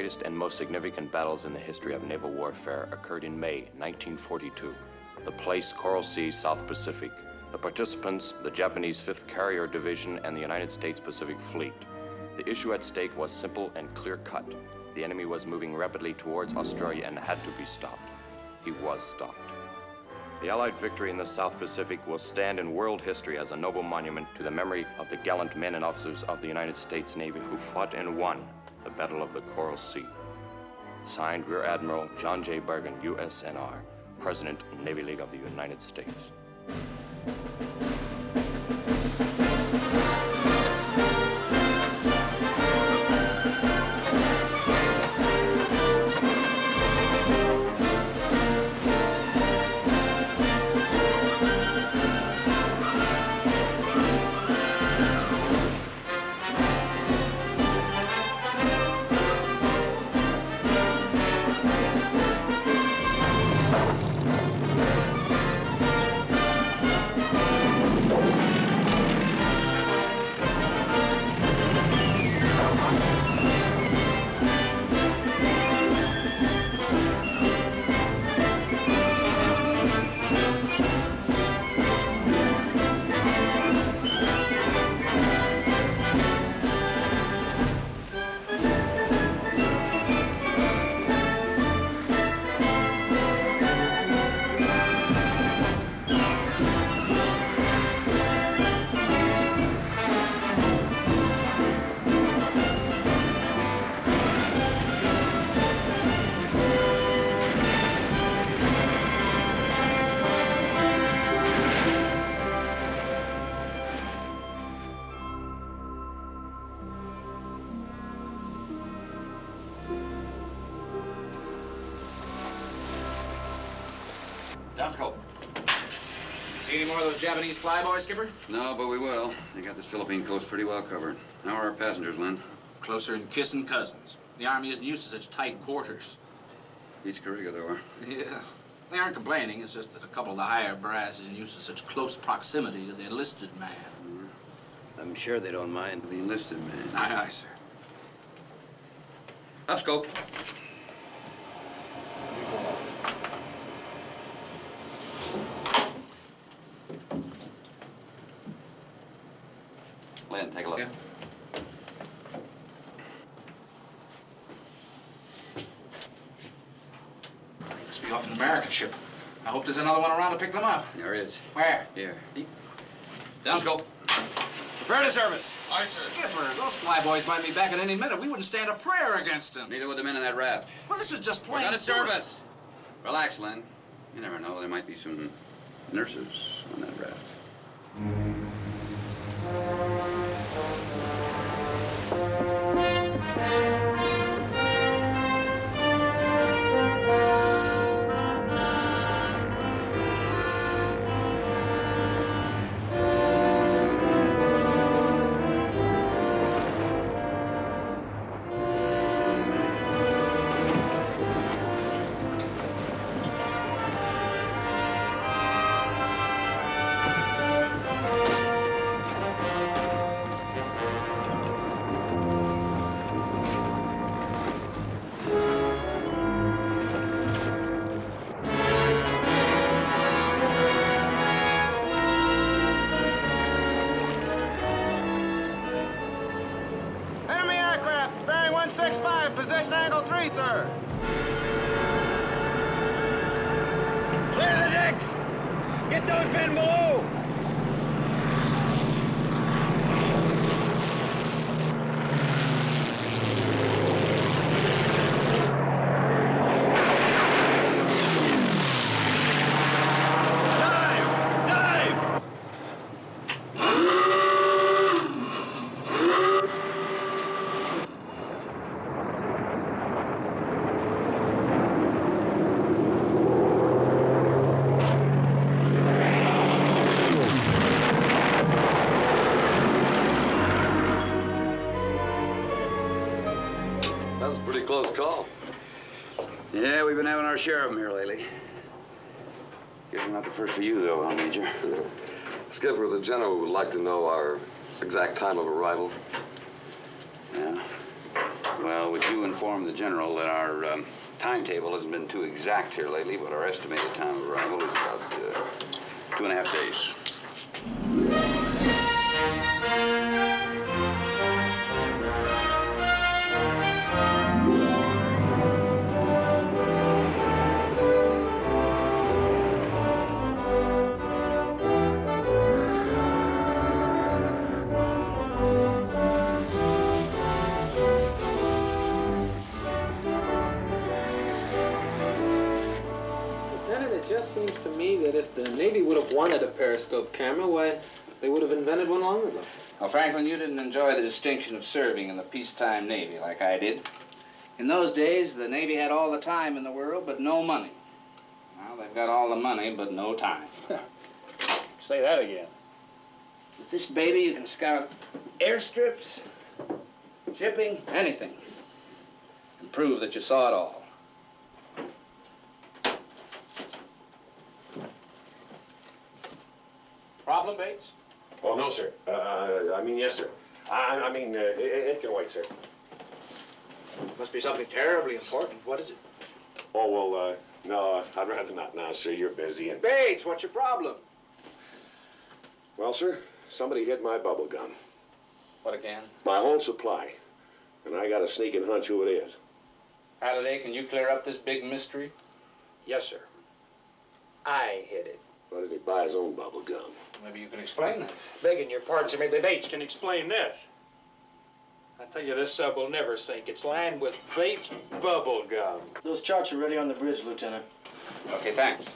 greatest and most significant battles in the history of naval warfare occurred in May 1942. The place, Coral Sea, South Pacific. The participants, the Japanese 5th Carrier Division and the United States Pacific Fleet. The issue at stake was simple and clear-cut. The enemy was moving rapidly towards Australia and had to be stopped. He was stopped. The Allied victory in the South Pacific will stand in world history as a noble monument to the memory of the gallant men and officers of the United States Navy who fought and won the Battle of the Coral Sea. Signed, Rear Admiral John J. Bergen, USNR, President, Navy League of the United States. See any more of those Japanese flyboys, Skipper? No, but we will. They got this Philippine coast pretty well covered. How are our passengers, Lynn? Closer than kissing cousins. The Army isn't used to such tight quarters. East Korea, though. Yeah. They aren't complaining. It's just that a couple of the higher brass isn't used to such close proximity to the enlisted man. Yeah. I'm sure they don't mind. The enlisted man. Aye, aye, sir. Up, scope. Lynn, take a look. Yeah. Must be off an American ship. I hope there's another one around to pick them up. There is. Where? Here. Down, scope. Prepare to service. Aye, sir. Skipper, those flyboys might be back at any minute. We wouldn't stand a prayer against them. Neither would the men in that raft. Well, this is just plain. We're going to service. Relax, Lynn. You never know. There might be some nurses on that raft. Position angle 3, sir. Clear the decks! Get those men below! Close call. Yeah, we've been having our share of them here lately. Guess we're not the first for you, though, huh, Major? Skipper, the general would like to know our exact time of arrival. Yeah? Well, would you inform the general that our timetable hasn't been too exact here lately, but our estimated time of arrival is about 2.5 days. It just seems to me that if the Navy would have wanted a periscope camera, why, they would have invented one long ago. Well, Franklin, you didn't enjoy the distinction of serving in the peacetime Navy like I did. In those days, the Navy had all the time in the world, but no money. Now, they've got all the money, but no time. Say that again. With this baby, you can scout airstrips, shipping, anything, and prove that you saw it all. Problem, Bates? Oh, no, sir. Yes, sir. It can wait, sir. Must be something terribly important. What is it? Oh, well, no, I'd rather not now, sir. You're busy and... Bates, what's your problem? Well, sir, somebody hid my bubble gum. What again? My whole supply. And I got a sneaking hunch who it is. Halliday, can you clear up this big mystery? Yes, sir. I hid it. Why doesn't he buy his own bubble gum? Maybe you can explain that. Begging your pardon, sir, maybe Bates can explain this. I tell you, this sub will never sink. It's lined with Bates bubble gum. Those charts are ready on the bridge, Lieutenant. Okay, thanks.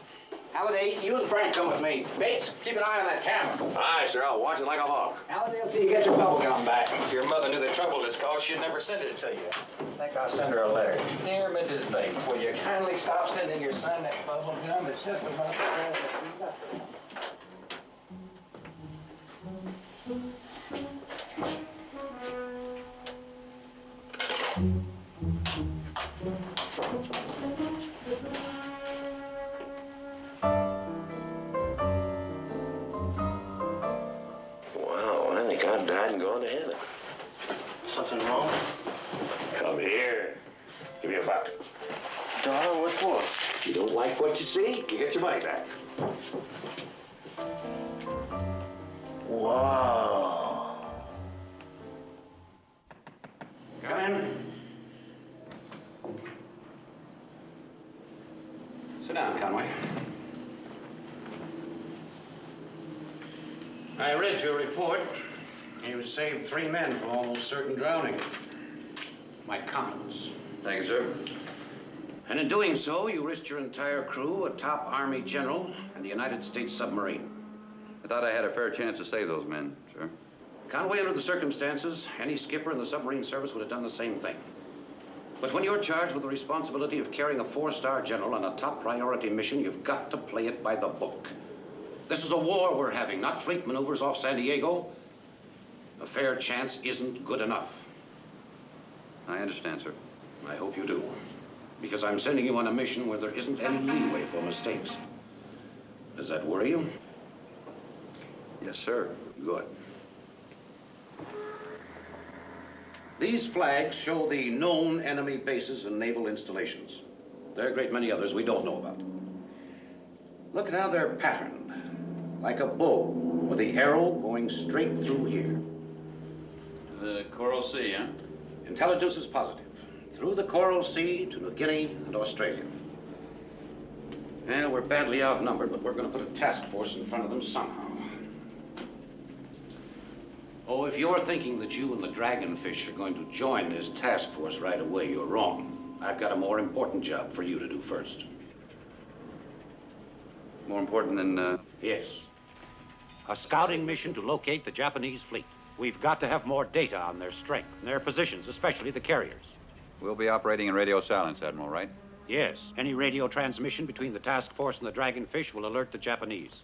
Halliday, you and Frank come with me. Bates, keep an eye on that camera. Aye, sir. I'll watch it like a hawk. Halliday will see you get your bubble gum back. If your mother knew the trouble this caused, she'd never send it to you. I think I'll send her a letter. Dear Mrs. Bates, will you kindly stop sending your son that bubble gum? It's just about the time that we got it. Wow, I think I died and gone to heaven. Something wrong? Come here. Give me a buck. Dollar, what for? If you don't like what you see, you get your money back. Wow. Come in. Sit down, Conway. I read your report. You saved 3 men from almost certain drowning. My compliments. Thank you, sir. And in doing so, you risked your entire crew, a top Army general, and the United States submarine. I thought I had a fair chance to save those men, sir. Conway, under the circumstances, any skipper in the submarine service would have done the same thing. But when you're charged with the responsibility of carrying a 4-star general on a top priority mission, you've got to play it by the book. This is a war we're having, not fleet maneuvers off San Diego. A fair chance isn't good enough. I understand, sir. I hope you do. Because I'm sending you on a mission where there isn't any leeway for mistakes. Does that worry you? Yes, sir. Good. These flags show the known enemy bases and naval installations. There are a great many others we don't know about. Look at how they're patterned, like a bow, with the arrow going straight through here. The Coral Sea, huh? Intelligence is positive. Through the Coral Sea to New Guinea and Australia. Well, we're badly outnumbered, but we're going to put a task force in front of them somehow. Oh, if you're thinking that you and the Dragonfish are going to join this task force right away, you're wrong. I've got a more important job for you to do first. More important than, Yes. A scouting mission to locate the Japanese fleet. We've got to have more data on their strength and their positions, especially the carriers. We'll be operating in radio silence, Admiral, right? Yes. Any radio transmission between the task force and the Dragonfish will alert the Japanese.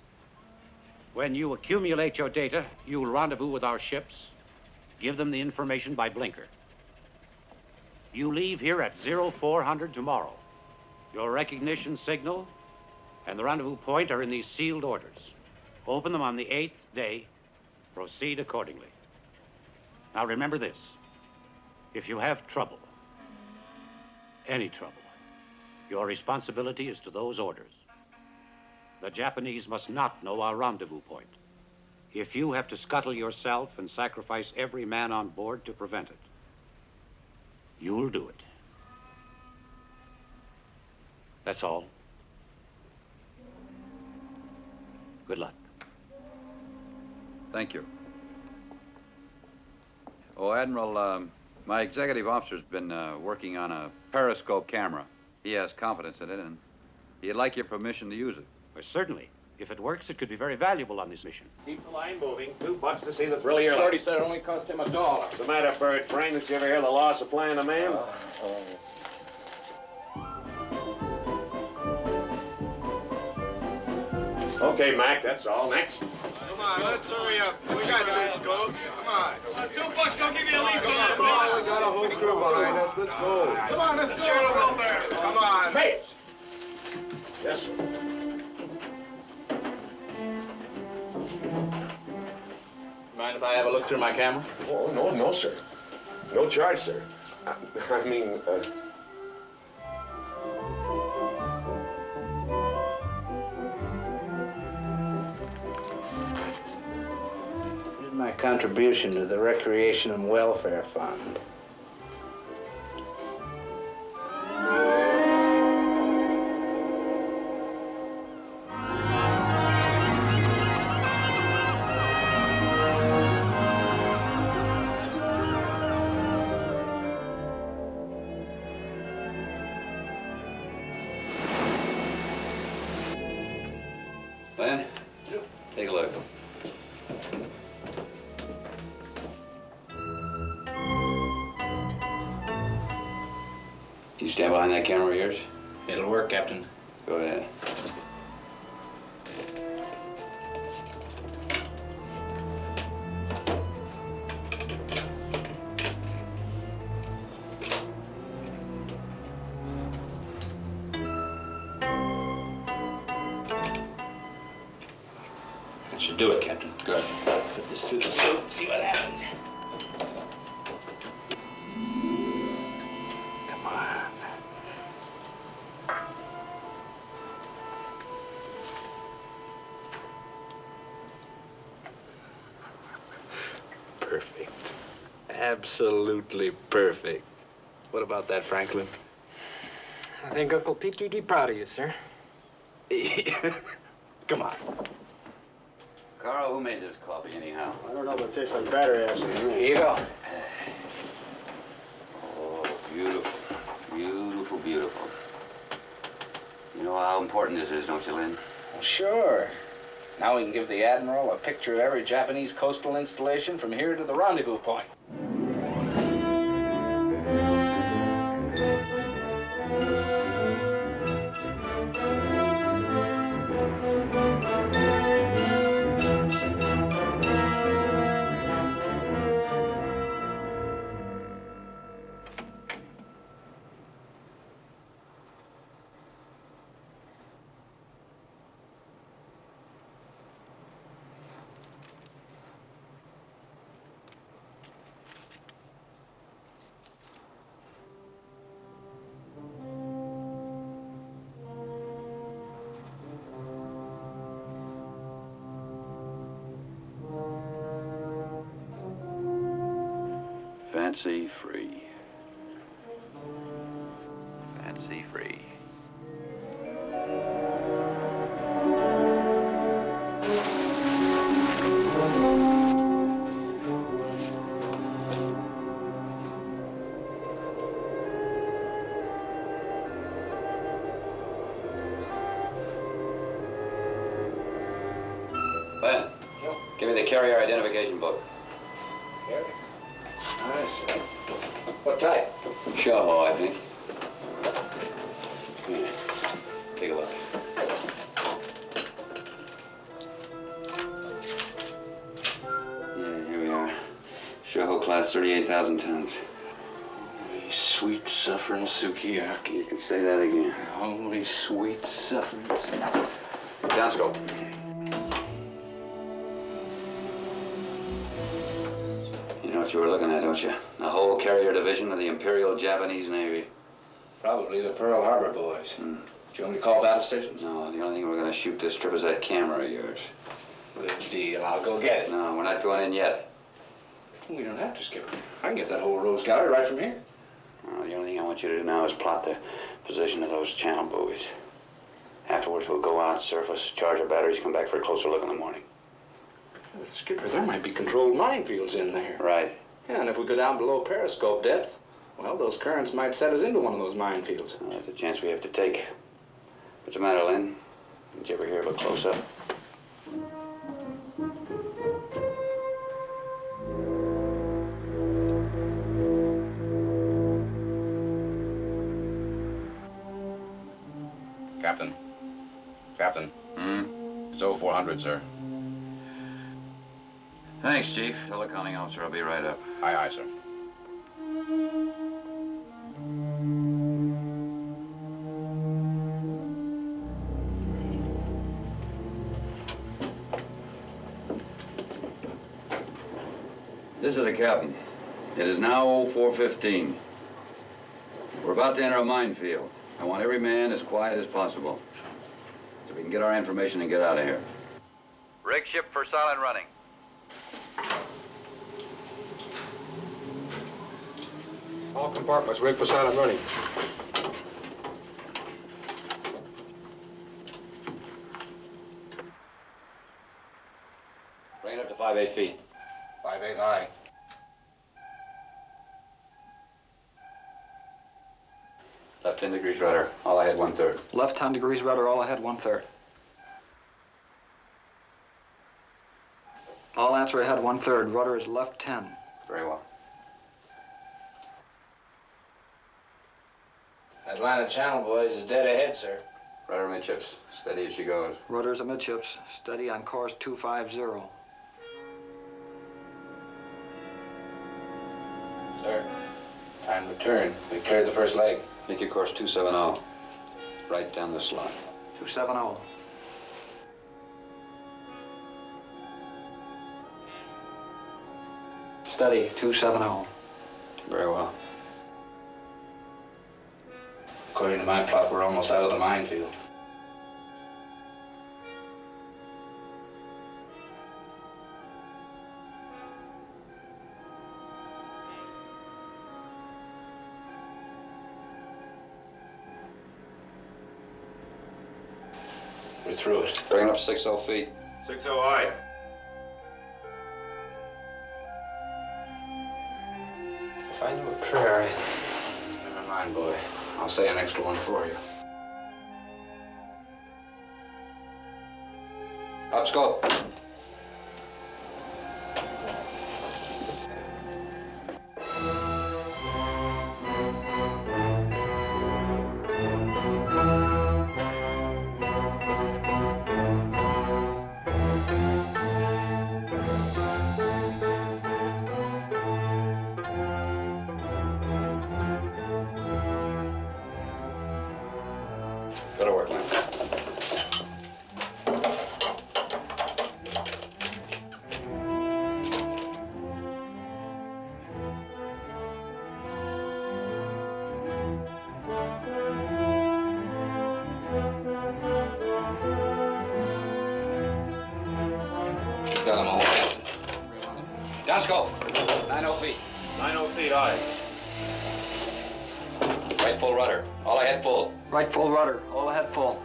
When you accumulate your data, you'll rendezvous with our ships, give them the information by blinker. You leave here at 0400 tomorrow. Your recognition signal and the rendezvous point are in these sealed orders. Open them on the 8th day. Proceed accordingly. Now remember this. If you have trouble, any trouble. Your responsibility is to those orders. The Japanese must not know our rendezvous point. If you have to scuttle yourself and sacrifice every man on board to prevent it, you'll do it. That's all. Good luck. Thank you. Oh, Admiral, my executive officer's been working on a periscope camera. He has confidence in it, and he'd like your permission to use it. Well, certainly. If it works, it could be very valuable on this mission. Keep the line moving. $2 to see the thrill of your life. Shorty said it only cost him $1. What's the matter, bird brain? Did you ever hear the loss of flying a man? Okay, Mac, that's all. Next. Come on, let's hurry up. We got this, Scope. Come on. $2 don't give you a lease on that boat. We got a whole crew behind us. Let's go. Come on, let's go. Come on. Mate! Yes, sir. Mind if I have a look through my camera? Oh, no, sir. No charge, sir. I mean, Here's my contribution to the Recreation and Welfare Fund. Ben, take a look. You stand behind that camera of yours? It'll work, Captain. Go ahead. That should do it, Captain. Good. Put this through the suit and see what happens. Come on. Perfect. Absolutely perfect. What about that, Franklin? I think Uncle Pete would be proud of you, sir. Come on. Carl, who made this coffee anyhow? I don't know, but it tastes like battery acid. Here you go. Oh, beautiful. Beautiful, beautiful. You know how important this is, don't you, Lynn? Well, sure. Now we can give the Admiral a picture of every Japanese coastal installation from here to the rendezvous point. Fancy free. Fancy free. Ben, give me the carrier identification book. Nice. What type? Shoho, I think. Here, take a look. Yeah, here we are. Shoho class, 38,000 tons. Holy sweet suffering sukiyaki. You can say that again. Holy sweet suffering. Downscope. You know what you were looking at, don't you? The whole carrier division of the Imperial Japanese Navy. Probably the Pearl Harbor boys. Do you want me to call battle stations? No, the only thing we're going to shoot this trip is that camera of yours. Good deal. I'll go get it. No, we're not going in yet. We don't have to, Skipper. I can get that whole Rose Gallery right from here. The only thing I want you to do now is plot the position of those channel buoys. Afterwards, we'll go out, surface, charge our batteries, come back for a closer look in the morning. Skipper, there might be controlled minefields in there. Right. Yeah, and if we go down below periscope depth, well, those currents might set us into one of those minefields. Well, that's a chance we have to take. What's the matter, Lynn? Did you ever hear of a close-up? Captain. Captain. It's 0400, sir. Thanks, Chief. Tell the counting officer I'll be right up. Aye, aye, sir. This is the captain. It is now 04:15. We're about to enter a minefield. I want every man as quiet as possible, so we can get our information and get out of here. Rig ship for silent running. All compartments rigged for silent running. Bring it up to 5-8 feet. 5-8 high. Left 10 degrees rudder. All ahead 1/3. Left 10 degrees rudder, all ahead 1/3. All answer ahead 1/3. Rudder is left 10. Very well. Atlanta Channel boys is dead ahead, sir. Rudder midships. Steady as she goes. Rudder's amidships. Steady on course 250. Sir, time to turn. We cleared the first leg. Make your course 270. Right down the slot. 270. Steady, 270. Very well. According to my plot, we're almost out of the minefield. We're through it. Bring it up 60 feet. 60 high. If I knew a prayer, never mind, boy. I'll say an extra one for you. Up scope. Go to work, Lynn. Got them all. Down scope. 90 feet. 90 feet high. Right full rudder. All ahead full. Right full rudder, all ahead full.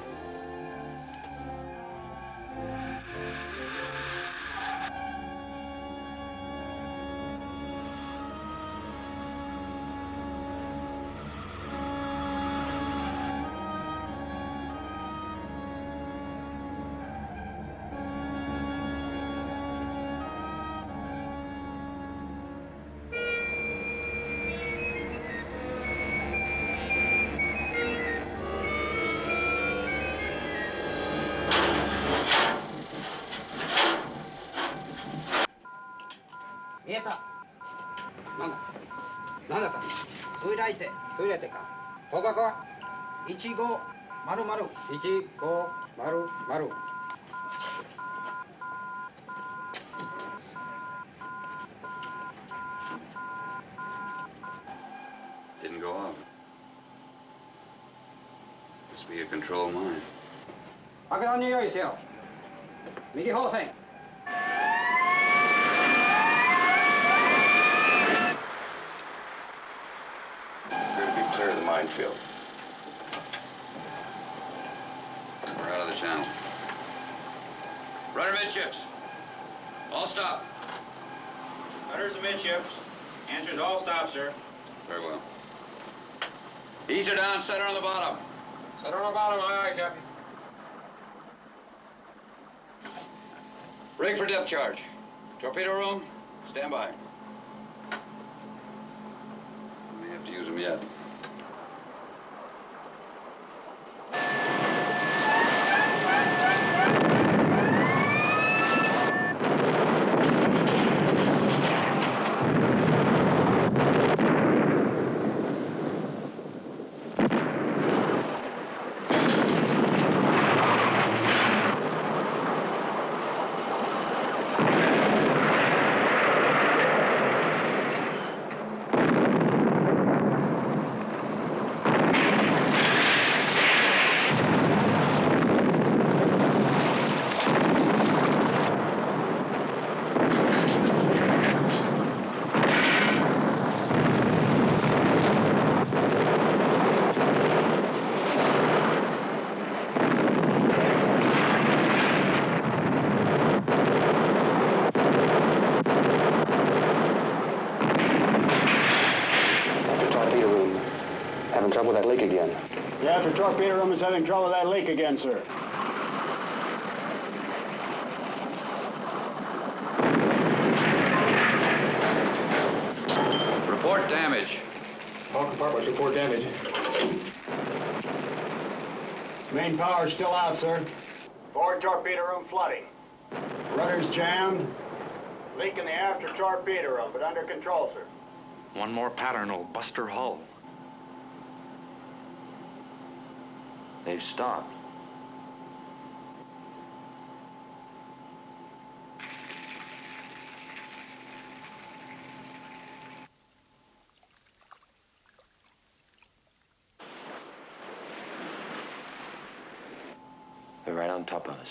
Didn't go off. Be a control mine. I'll get on your yourself. Make the whole thing. Appear to be clear of the minefield. We're out of the channel. Rudder midships. All stop. Rudders amidships. Answers all stop, sir. Very well. Ease her down, set her on the bottom. Set her on the bottom, aye, aye, Captain. Rig for depth charge. Torpedo room, stand by. We may have to use them yet. Trouble with that leak again. Yeah, after torpedo room is having trouble with that leak again, sir. Report damage. All compartments report damage. Main power's still out, sir. Forward torpedo room flooding. Rudder's jammed. Leak in the after torpedo room, but under control, sir. One more pattern will bust her hull. They've stopped. They're right on top of us.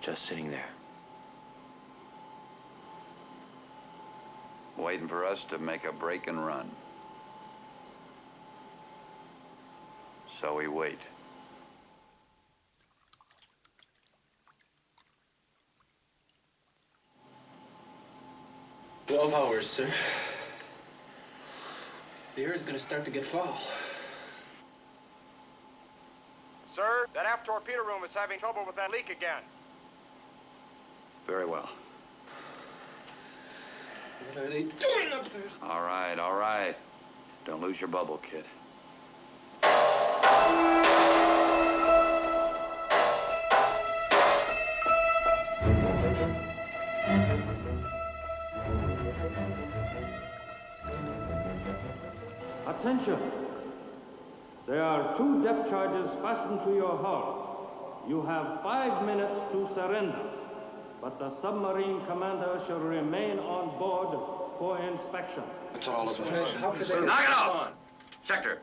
Just sitting there. Waiting for us to make a break and run. So we wait. "12 hours, sir. The air is going to start to get foul." Sir, that aft torpedo room is having trouble with that leak again. Very well. What are they doing up there? All right, all right. Don't lose your bubble, kid. Attention! There are 2 depth charges fastened to your hull. You have 5 minutes to surrender, but the submarine commander shall remain on board for inspection. That's all of it. How could they... Knock it off! Sector,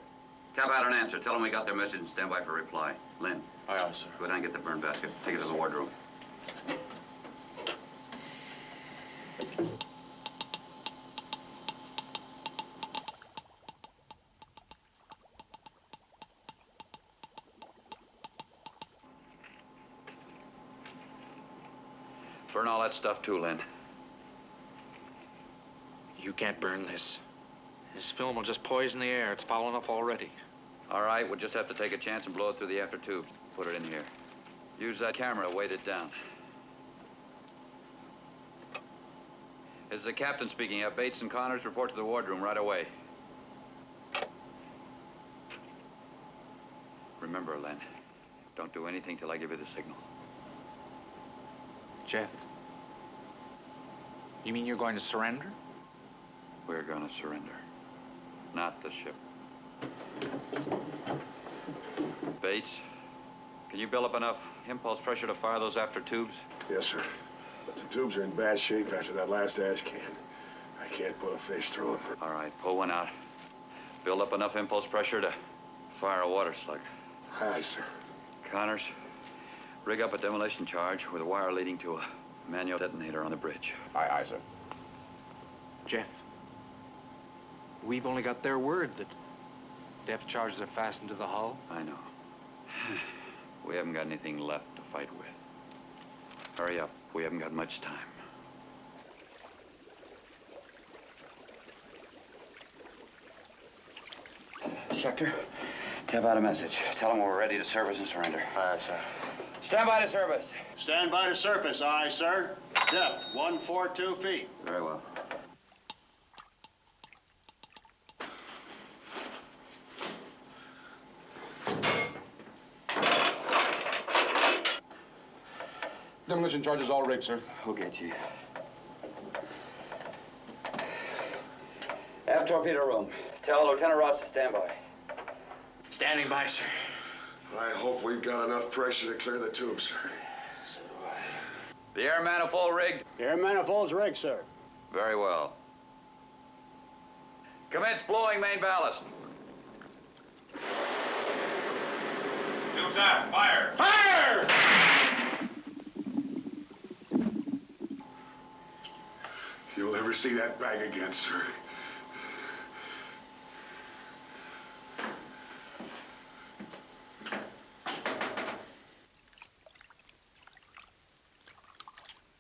tap out an answer. Tell them we got their message and stand by for reply. Lynn. Aye, aye, sir. Go down and get the burn basket. Take it to the wardroom. Burn all that stuff too, Lynn. You can't burn this. This film will just poison the air. It's foul enough already. All right, we'll just have to take a chance and blow it through the after tubes. Put it in here. Use that camera to weight it down. This is the captain speaking. Have Bates and Connors report to the wardroom right away. Remember, Len, don't do anything till I give you the signal. Jeff, you mean you're going to surrender? We're going to surrender, not the ship. Bates, can you build up enough impulse pressure to fire those after tubes? Yes, sir. But the tubes are in bad shape after that last ash can. I can't put a fish through them. All right, pull one out. Build up enough impulse pressure to fire a water slug. Aye, sir. Connors, rig up a demolition charge with a wire leading to a manual detonator on the bridge. Aye, aye, sir. Jeff, we've only got their word that depth charges are fastened to the hull. I know. We haven't got anything left to fight with. Hurry up. We haven't got much time. Sector, tap out a message. Tell them we're ready to service and surrender. Aye, sir. Stand by to service. Stand by to surface, aye, sir. Depth, 142 feet. Very well. Demolition charges all rigged, sir. Okay, Chief. Aft torpedo room. Tell Lieutenant Ross to stand by. Standing by, sir. I hope we've got enough pressure to clear the tubes, sir. So do I. The air manifold rigged? Air manifold's rigged, sir. Very well. Commence blowing main ballast. Tubes out. Fire. Fire! You'll never see that bag again, sir.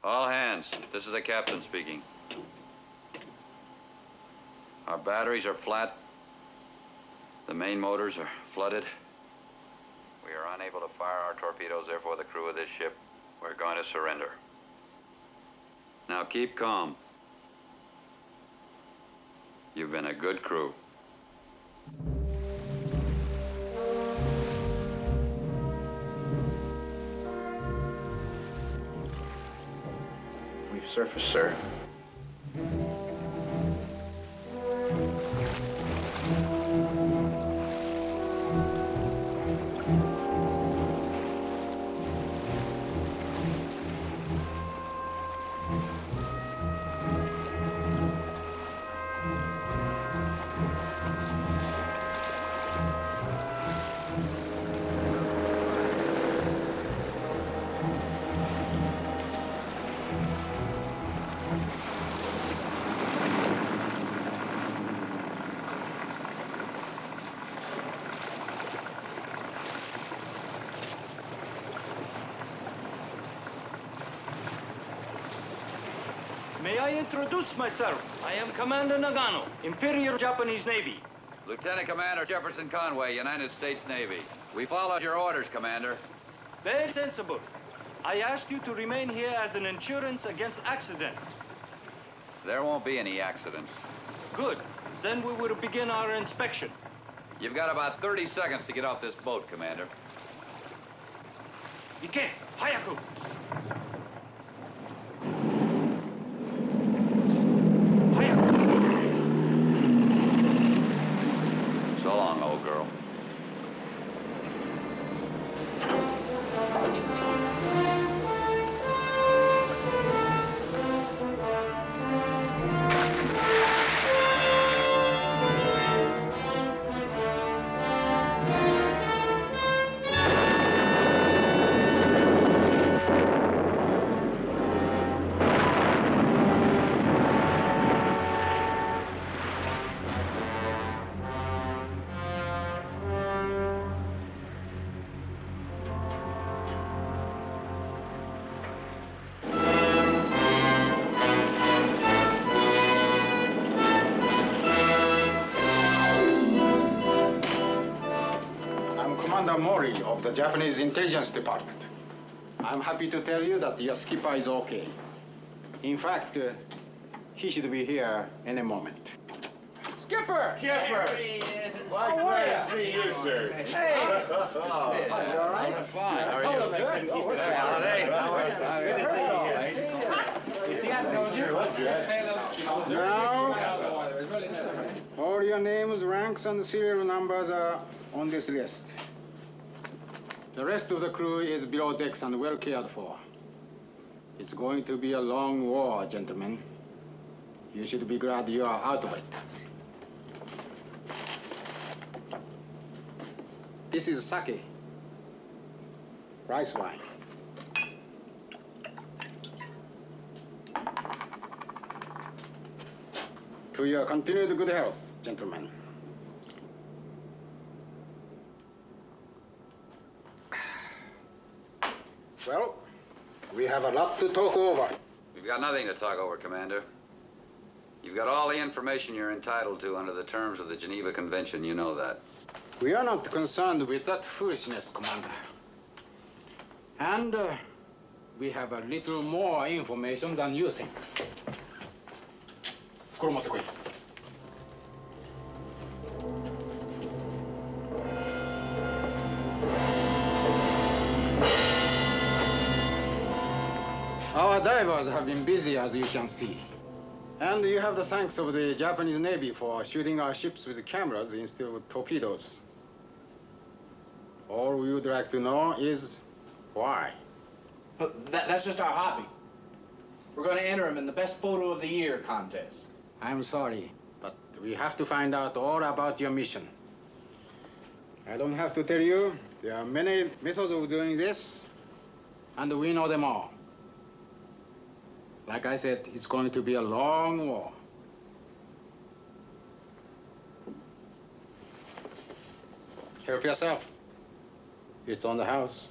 All hands, this is the captain speaking. Our batteries are flat. The main motors are flooded. We are unable to fire our torpedoes, therefore the crew of this ship, we're going to surrender. Now keep calm. You've been a good crew. We've surfaced, sir. May I introduce myself? I am Commander Nagano, Imperial Japanese Navy. Lieutenant Commander Jefferson Conway, United States Navy. We followed your orders, Commander. Very sensible. I ask you to remain here as an insurance against accidents. There won't be any accidents. Good. Then we will begin our inspection. You've got about 30 seconds to get off this boat, Commander. Ike, hayaku. So long, old girl. Mori of the Japanese Intelligence Department. I'm happy to tell you that your skipper is okay. In fact, he should be here any moment. Skipper! Skipper! Glad to see you, sir. Hey! You all right? Fine. How are you? Now, all your names, ranks, and serial numbers are on this list. The rest of the crew is below decks and well cared for. It's going to be a long war, gentlemen. You should be glad you are out of it. This is sake. rice wine. To your continued good health, gentlemen. Well, we have a lot to talk over. We've got nothing to talk over, Commander. You've got all the information you're entitled to under the terms of the Geneva Convention. You know that. We are not concerned with that foolishness, Commander. And we have a little more information than you think. 袋持ってこい。Our divers have been busy, as you can see. And you have the thanks of the Japanese Navy for shooting our ships with cameras instead of torpedoes. All we would like to know is why. That's just our hobby. We're going to enter him in the best photo of the year contest. I'm sorry, but we have to find out all about your mission. I don't have to tell you, there are many methods of doing this, and we know them all. Like I said, it's going to be a long war. Help yourself. It's on the house.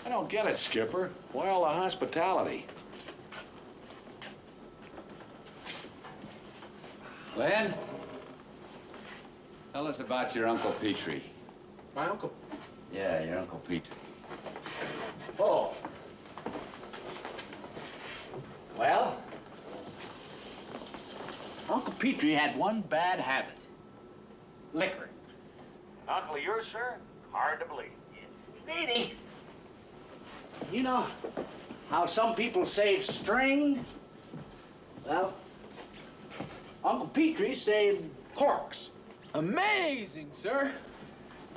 I don't get it, Skipper. Why all the hospitality? Len, tell us about your Uncle Petrie. My uncle? Yeah, your Uncle Petrie. Oh. Well, Uncle Petrie had one bad habit. Liquor. Uncle of yours, sir? Hard to believe. Speedy. You know how some people save string? Well, Uncle Petrie saved corks. Amazing, sir.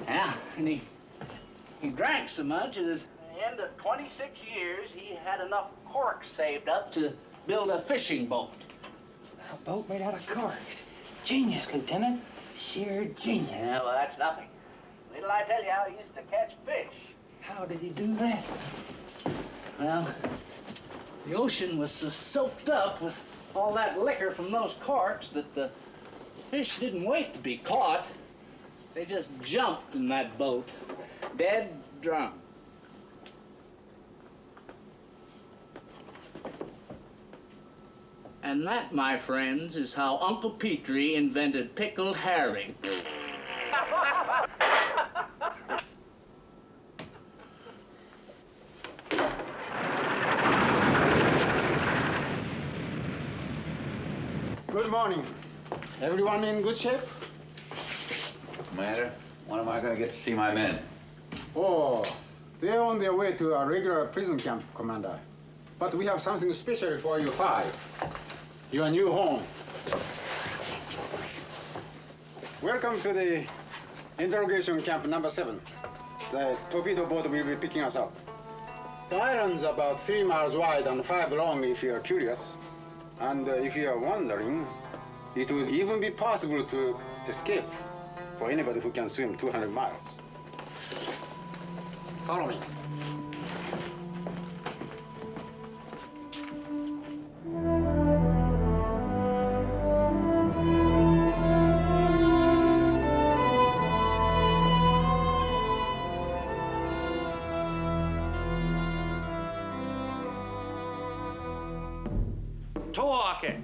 Yeah, and he drank so much that at the end of 26 years, he had enough corks saved up to build a fishing boat. A boat made out of corks. Genius, Lieutenant. Sheer genius. Yeah, well, that's nothing. Wait till I tell you how he used to catch fish. How did he do that? Well, the ocean was so soaked up with all that liquor from those corks that the fish didn't wait to be caught. They just jumped in that boat, dead drunk. And that, my friends, is how Uncle Petrie invented pickled herring. Good morning. Everyone in good shape? Commander, when am I going to get to see my men? Oh, they're on their way to a regular prison camp, Commander. But we have something special for you five. Your new home. Welcome to the interrogation camp number 7. The torpedo boat will be picking us up. The island's about 3 miles wide and 5 long if you're curious. And if you're wondering, it would even be possible to escape for anybody who can swim 200 miles. Follow me. Toake.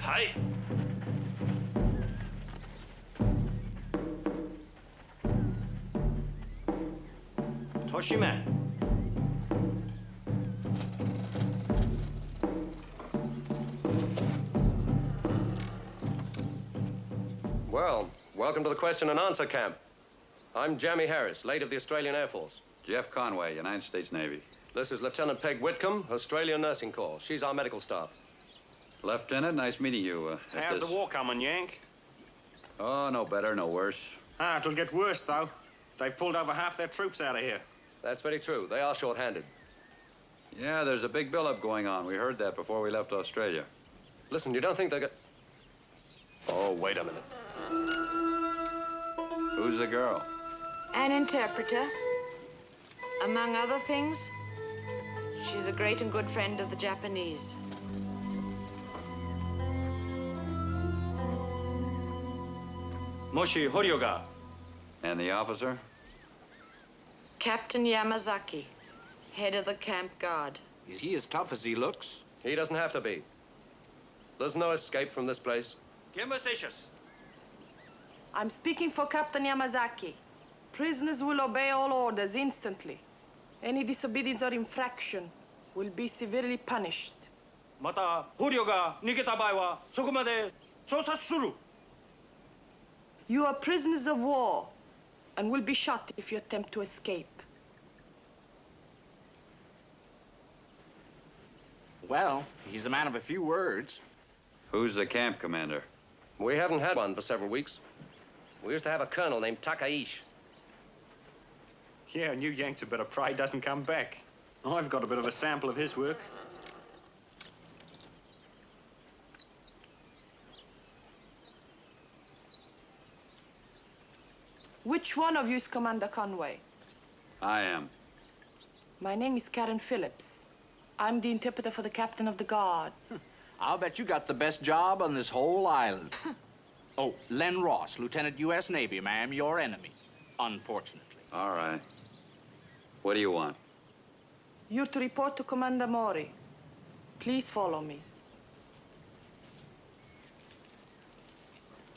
Hi. Toshime. Well, welcome to the question and answer camp. I'm Jamie Harris, late of the Australian Air Force. Jeff Conway, United States Navy. This is Lieutenant Peg Whitcomb, Australian Nursing Corps. She's our medical staff. Lieutenant, nice meeting you. How's the war coming, Yank? Oh, no better, no worse. It'll get worse, though. They've pulled over half their troops out of here. That's very true. They are short-handed. Yeah, there's a big buildup going on. We heard that before we left Australia. Listen, you don't think they got... Oh, wait a minute. Who's the girl? An interpreter. Among other things, she's a great and good friend of the Japanese. Moshi Horyoga. And the officer? Captain Yamazaki, head of the camp guard. Is he as tough as he looks? He doesn't have to be. There's no escape from this place. I'm speaking for Captain Yamazaki. Prisoners will obey all orders instantly. Any disobedience or infraction will be severely punished. また捕虜が逃げた場合はそこまで捜査する。 You are prisoners of war and will be shot if you attempt to escape. Well, he's a man of a few words. Who's the camp commander? We haven't had one for several weeks. We used to have a colonel named Takaish. Yeah, and you Yanks a bit of pride doesn't come back. I've got a bit of a sample of his work. Which one of you is Commander Conway? I am. My name is Karen Phillips. I'm the interpreter for the captain of the guard. I'll bet you got the best job on this whole island. Oh, Len Ross, Lieutenant U.S. Navy, ma'am, your enemy, unfortunately. All right. What do you want? You're to report to Commander Mori. Please follow me.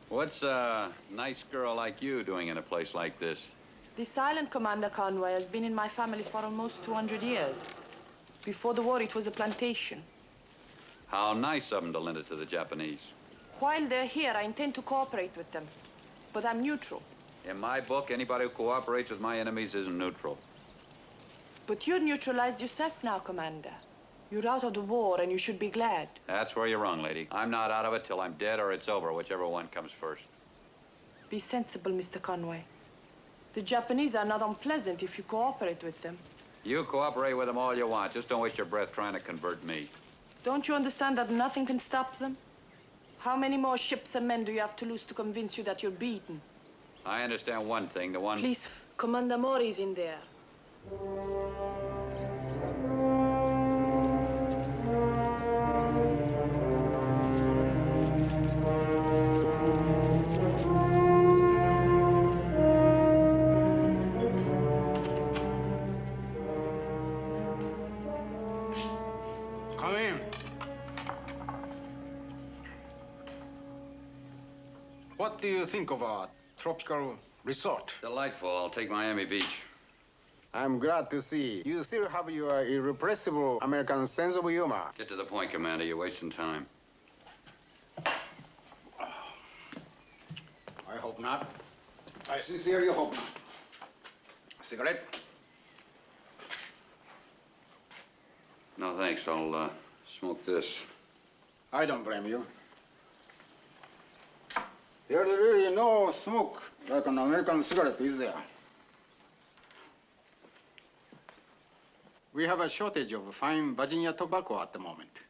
What's a nice girl like you doing in a place like this? This island, Commander Conway, has been in my family for almost 200 years. Before the war, it was a plantation. How nice of them to lend it to the Japanese. While they're here, I intend to cooperate with them. But I'm neutral. In my book, anybody who cooperates with my enemies isn't neutral. But you're neutralized yourself now, Commander. You're out of the war, and you should be glad. That's where you're wrong, lady. I'm not out of it till I'm dead or it's over, whichever one comes first. Be sensible, Mr. Conway. The Japanese are not unpleasant if you cooperate with them. You cooperate with them all you want. Just don't waste your breath trying to convert me. Don't you understand that nothing can stop them? How many more ships and men do you have to lose to convince you that you're beaten? I understand one thing, the one... Please, Commander Mori's in there. Come in. What do you think of our tropical resort? Delightful. I'll take Miami Beach. I'm glad to see you still have your irrepressible American sense of humor. Get to the point, Commander. You're wasting time. I hope not. I sincerely hope not. Cigarette? No, thanks. I'll smoke this. I don't blame you. There's really no smoke like an American cigarette, is there? We have a shortage of fine Virginia tobacco at the moment.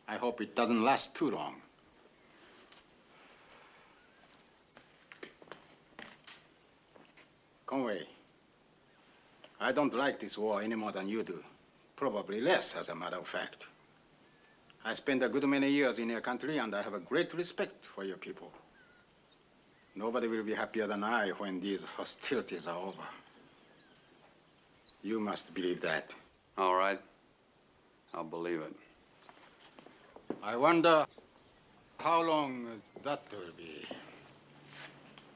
I hope it doesn't last too long. Conway, I don't like this war any more than you do. Probably less, as a matter of fact. I spent a good many years in your country, and I have a great respect for your people. Nobody will be happier than I when these hostilities are over. You must believe that. All right. I'll believe it. I wonder how long that will be.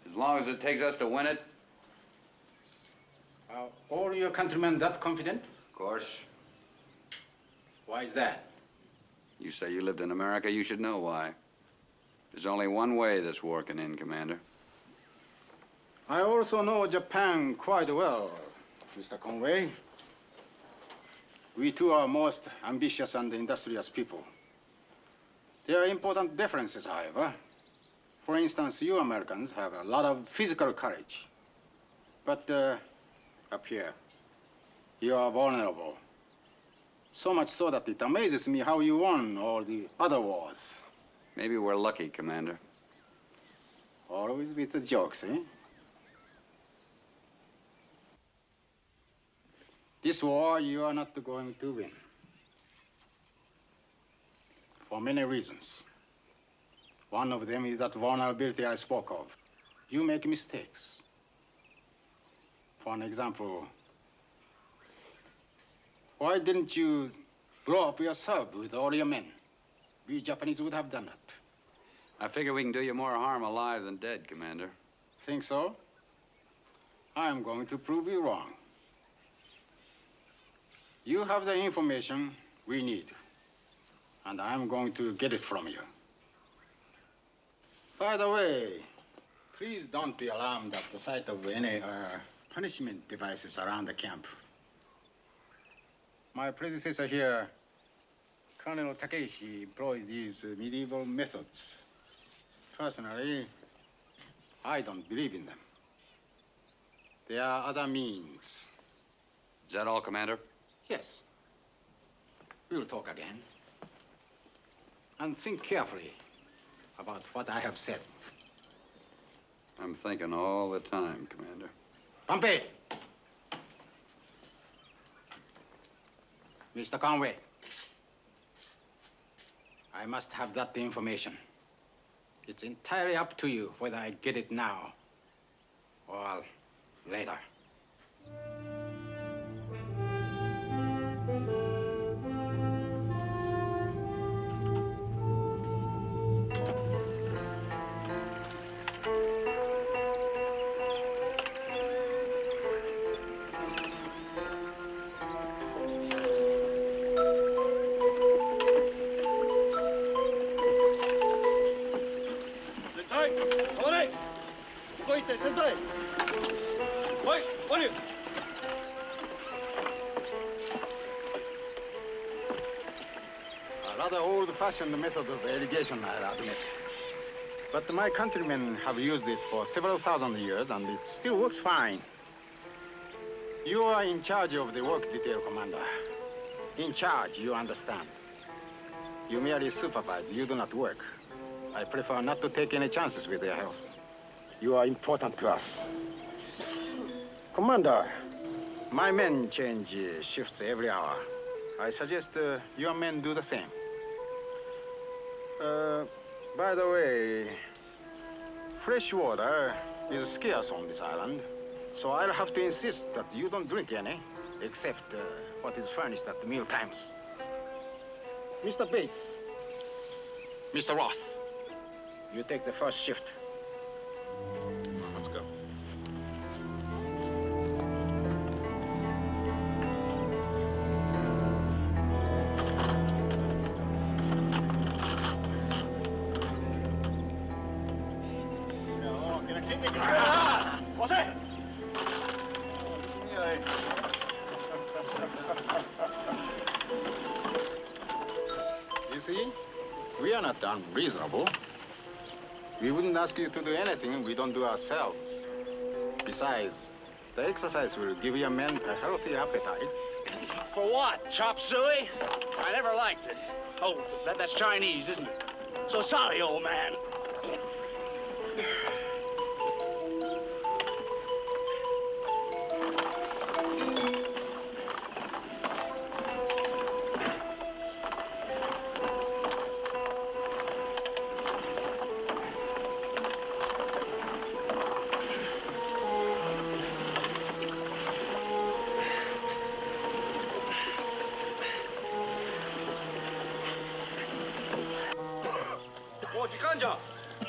As long as it takes us to win it. Are all your countrymen that confident? Of course. Why is that? You say you lived in America, you should know why. There's only one way this war can end, Commander. I also know Japan quite well, Mr. Conway. We too are most ambitious and industrious people. There are important differences, however. For instance, you Americans have a lot of physical courage. But up here, you are vulnerable. So much so that it amazes me how you won all the other wars. Maybe we're lucky, Commander. Always with the jokes, eh? This war, you are not going to win. For many reasons. One of them is that vulnerability I spoke of. You make mistakes. For an example, why didn't you blow up yourself with all your men? We Japanese would have done it. I figure we can do you more harm alive than dead, Commander. Think so? I'm going to prove you wrong. You have the information we need, and I'm going to get it from you. By the way, please don't be alarmed at the sight of any punishment devices around the camp. My predecessor here, Colonel Takeishi, employed these medieval methods. Personally, I don't believe in them. There are other means. Is that all, Commander? Yes. We'll talk again. And think carefully about what I have said. I'm thinking all the time, Commander. Pompey! Mr. Conway, I must have that information. It's entirely up to you whether I get it now or later. A rather old-fashioned method of irrigation, I admit. But my countrymen have used it for several thousand years, and it still works fine. You are in charge of the work detail, Commander. In charge, you understand. You merely supervise, you do not work. I prefer not to take any chances with your health. You are important to us. Commander, my men change shifts every hour. I suggest your men do the same. By the way, fresh water is scarce on this island, so I'll have to insist that you don't drink any, except what is furnished at the meal times. Mr. Bates, Mr. Ross, you take the first shift. Let's go. You see, we are not unreasonable. We wouldn't ask you to do anything we don't do ourselves. Besides, the exercise will give your men a healthy appetite. For what? Chop suey? I never liked it. Oh, that's Chinese, isn't it? So sorry, old man.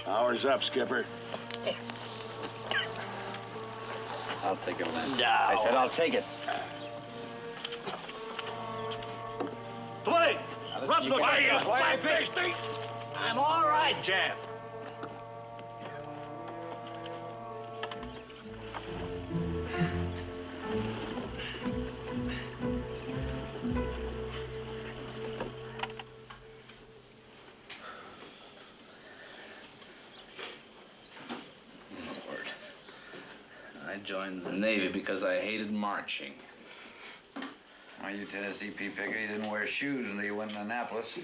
Hour's up, Skipper. I'll take it, man. No. I said I'll take it. Twenty! Russ, look at you, flat-faced thing! I'm all right, Jeff. joined the Navy because I hated marching. Why, you Tennessee pea picker, you didn't wear shoes until you went to Annapolis.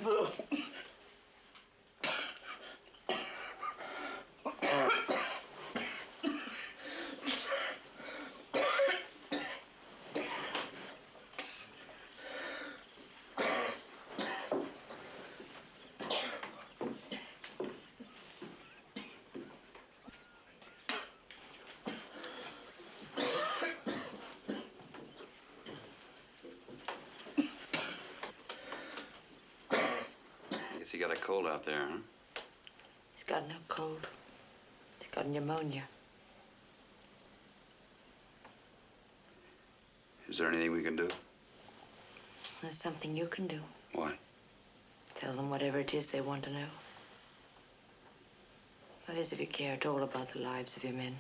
You got a cold out there, huh? He's got no cold. He's got pneumonia. Is there anything we can do? There's something you can do. What? Tell them whatever it is they want to know. That is, if you care at all about the lives of your men.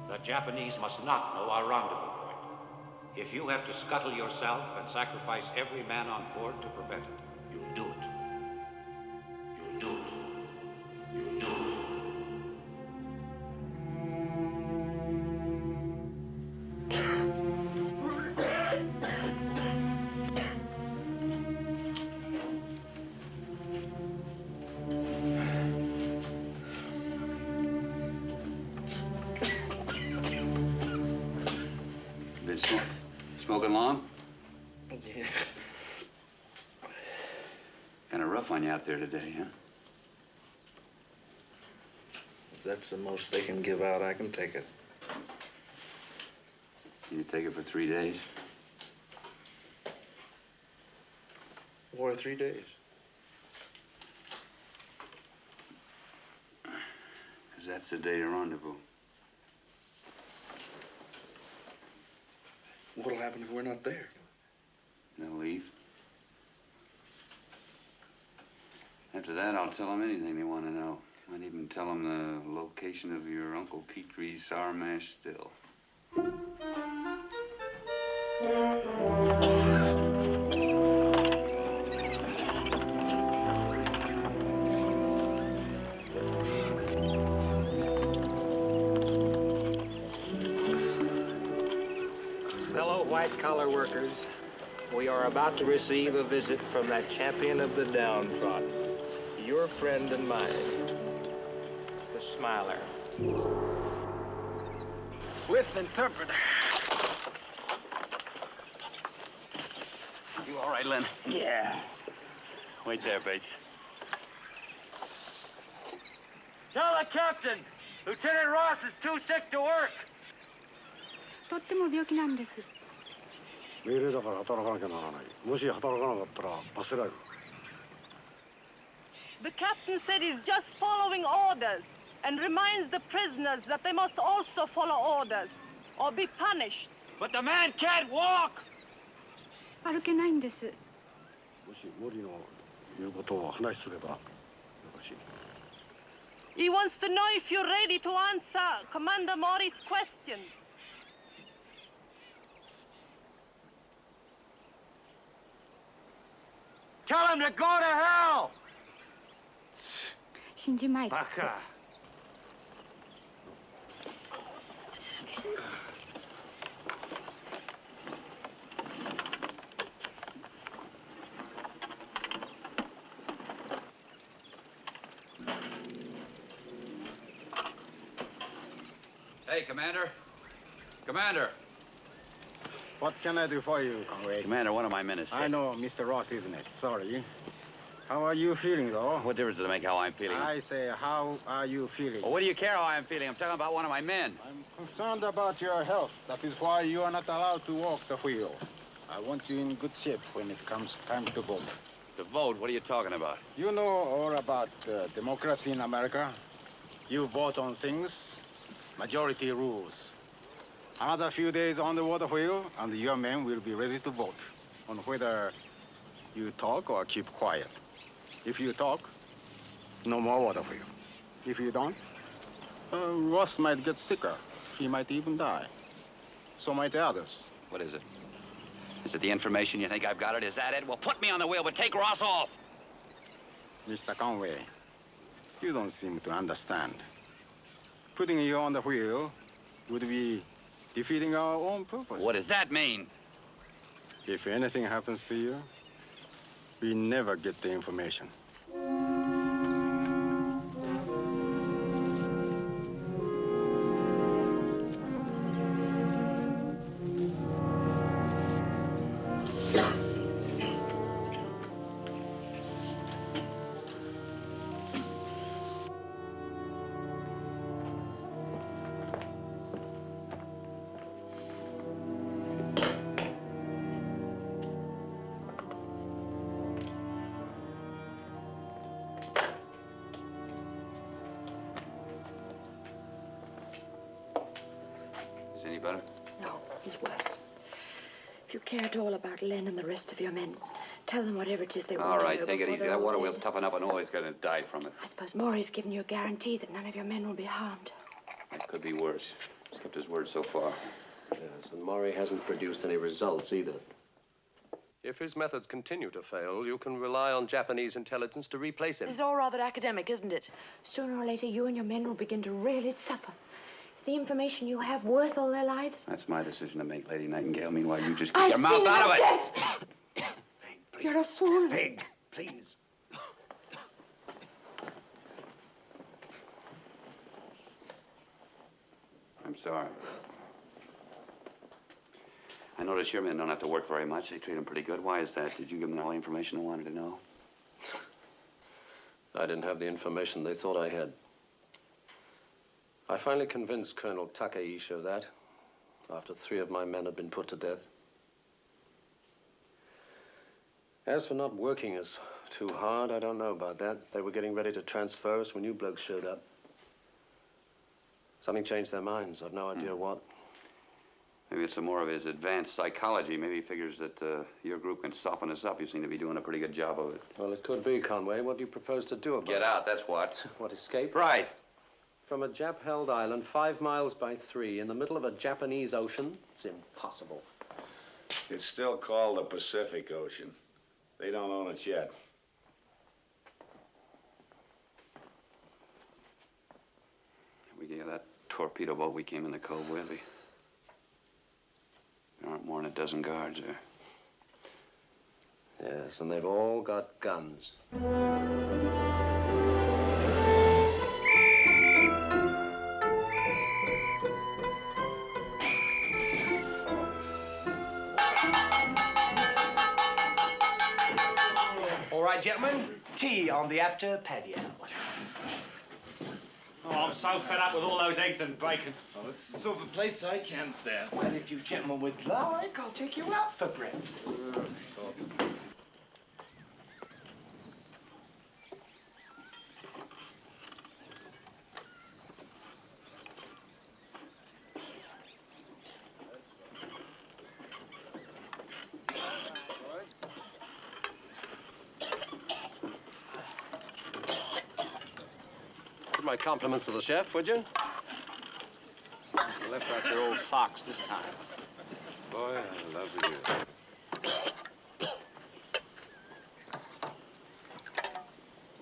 The Japanese must not know our rendezvous point. If you have to scuttle yourself and sacrifice every man on board to prevent it, you'll do it. You'll do it. You'll do it. Been smoking long? Yeah. Kind of rough on you out there today, huh? If that's the most they can give out, I can take it. Can you take it for 3 days? Or 3 days. 'Cause that's the day to rendezvous. What'll happen if we're not there? They'll leave. After that, I'll tell them anything they want to know. Might even tell them the location of your Uncle Petrie's sour mash still. Fellow white-collar workers, we are about to receive a visit from that champion of the downtrodden, your friend and mine, the Smiler. With interpreter. You all right, Len? Yeah. Wait there, Bates. Tell the captain, Lieutenant Ross is too sick to work. とっても病気なんです。命令だから働かなきゃならない。もし働かなかったら罰せられる。The captain said he's just following orders and reminds the prisoners that they must also follow orders or be punished. But the man can't walk! 歩けないんです。もし無理の言うことを話すればよろしい。 He wants to know if you're ready to answer Commander Mori's questions. Tell him to go to hell! 死んじまい。バカ。Hey, Commander. Commander. What can I do for you, Conway? Commander, one of my men is sick. I know, Mr. Ross, isn't it? Sorry. How are you feeling, though? What difference does it make how I'm feeling? I say, how are you feeling? Well, what do you care how I'm feeling? I'm talking about one of my men. I'm concerned about your health. That is why you are not allowed to walk the wheel. I want you in good shape when it comes time to vote. To vote? What are you talking about? You know all about democracy in America. You vote on things. Majority rules. Another few days on the water wheel, and your men will be ready to vote on whether you talk or keep quiet. If you talk, no more water wheel. If you don't, Ross might get sicker. He might even die. So might the others. What is it? Is it the information? You think I've got it? Is that it? Well, put me on the wheel, but take Ross off. Mr. Conway, You don't seem to understand. Putting you on the wheel would be defeating our own purpose. What does that mean? If anything happens to you, we never get the information. Is any better? No, he's worse. If you care at all about Len and the rest of your men, tell them whatever it is they want All to right, know take it before easy. they're That all water dead. wheel's tough enough. I know he's going to die from it. I suppose Maury's given you a guarantee that none of your men will be harmed. It could be worse. He's kept his word so far. Yes, and Maury hasn't produced any results either. If his methods continue to fail, you can rely on Japanese intelligence to replace him. This is all rather academic, isn't it? Sooner or later, you and your men will begin to really suffer. Is the information you have worth all their lives? That's my decision to make, Lady Nightingale. Meanwhile, you just keep I've your mouth seen out of enough it. death. You're a sworn. Peg, please. I'm sorry. I notice your men don't have to work very much. They treat them pretty good. Why is that? Did you give them all the information they wanted to know? I didn't have the information they thought I had. I finally convinced Colonel Takeishi of that, after 3 of my men had been put to death. As for not working us too hard, I don't know about that. They were getting ready to transfer us when you blokes showed up. Something changed their minds. I've no idea what. Maybe it's some more of his advanced psychology. Maybe he figures that your group can soften us up. You seem to be doing a pretty good job of it. Well, it could be, Conway. What do you propose to do about it? Get out, that's what. What, escape? Right. From a Jap-held island 5 miles by 3 in the middle of a Japanese ocean? It's impossible. It's still called the Pacific Ocean. They don't own it yet. We gave that torpedo boat we came in the cove with. There aren't more than a dozen guards there. Yes, and they've all got guns. All right, gentlemen, tea on the after patio. Oh, I'm so fed up with all those eggs and bacon. Oh, it's the silver plates I can't stand. Well, if you gentlemen would like, I'll take you out for breakfast. Give my compliments to the chef, would you? You left out your old socks this time. Boy, I love you.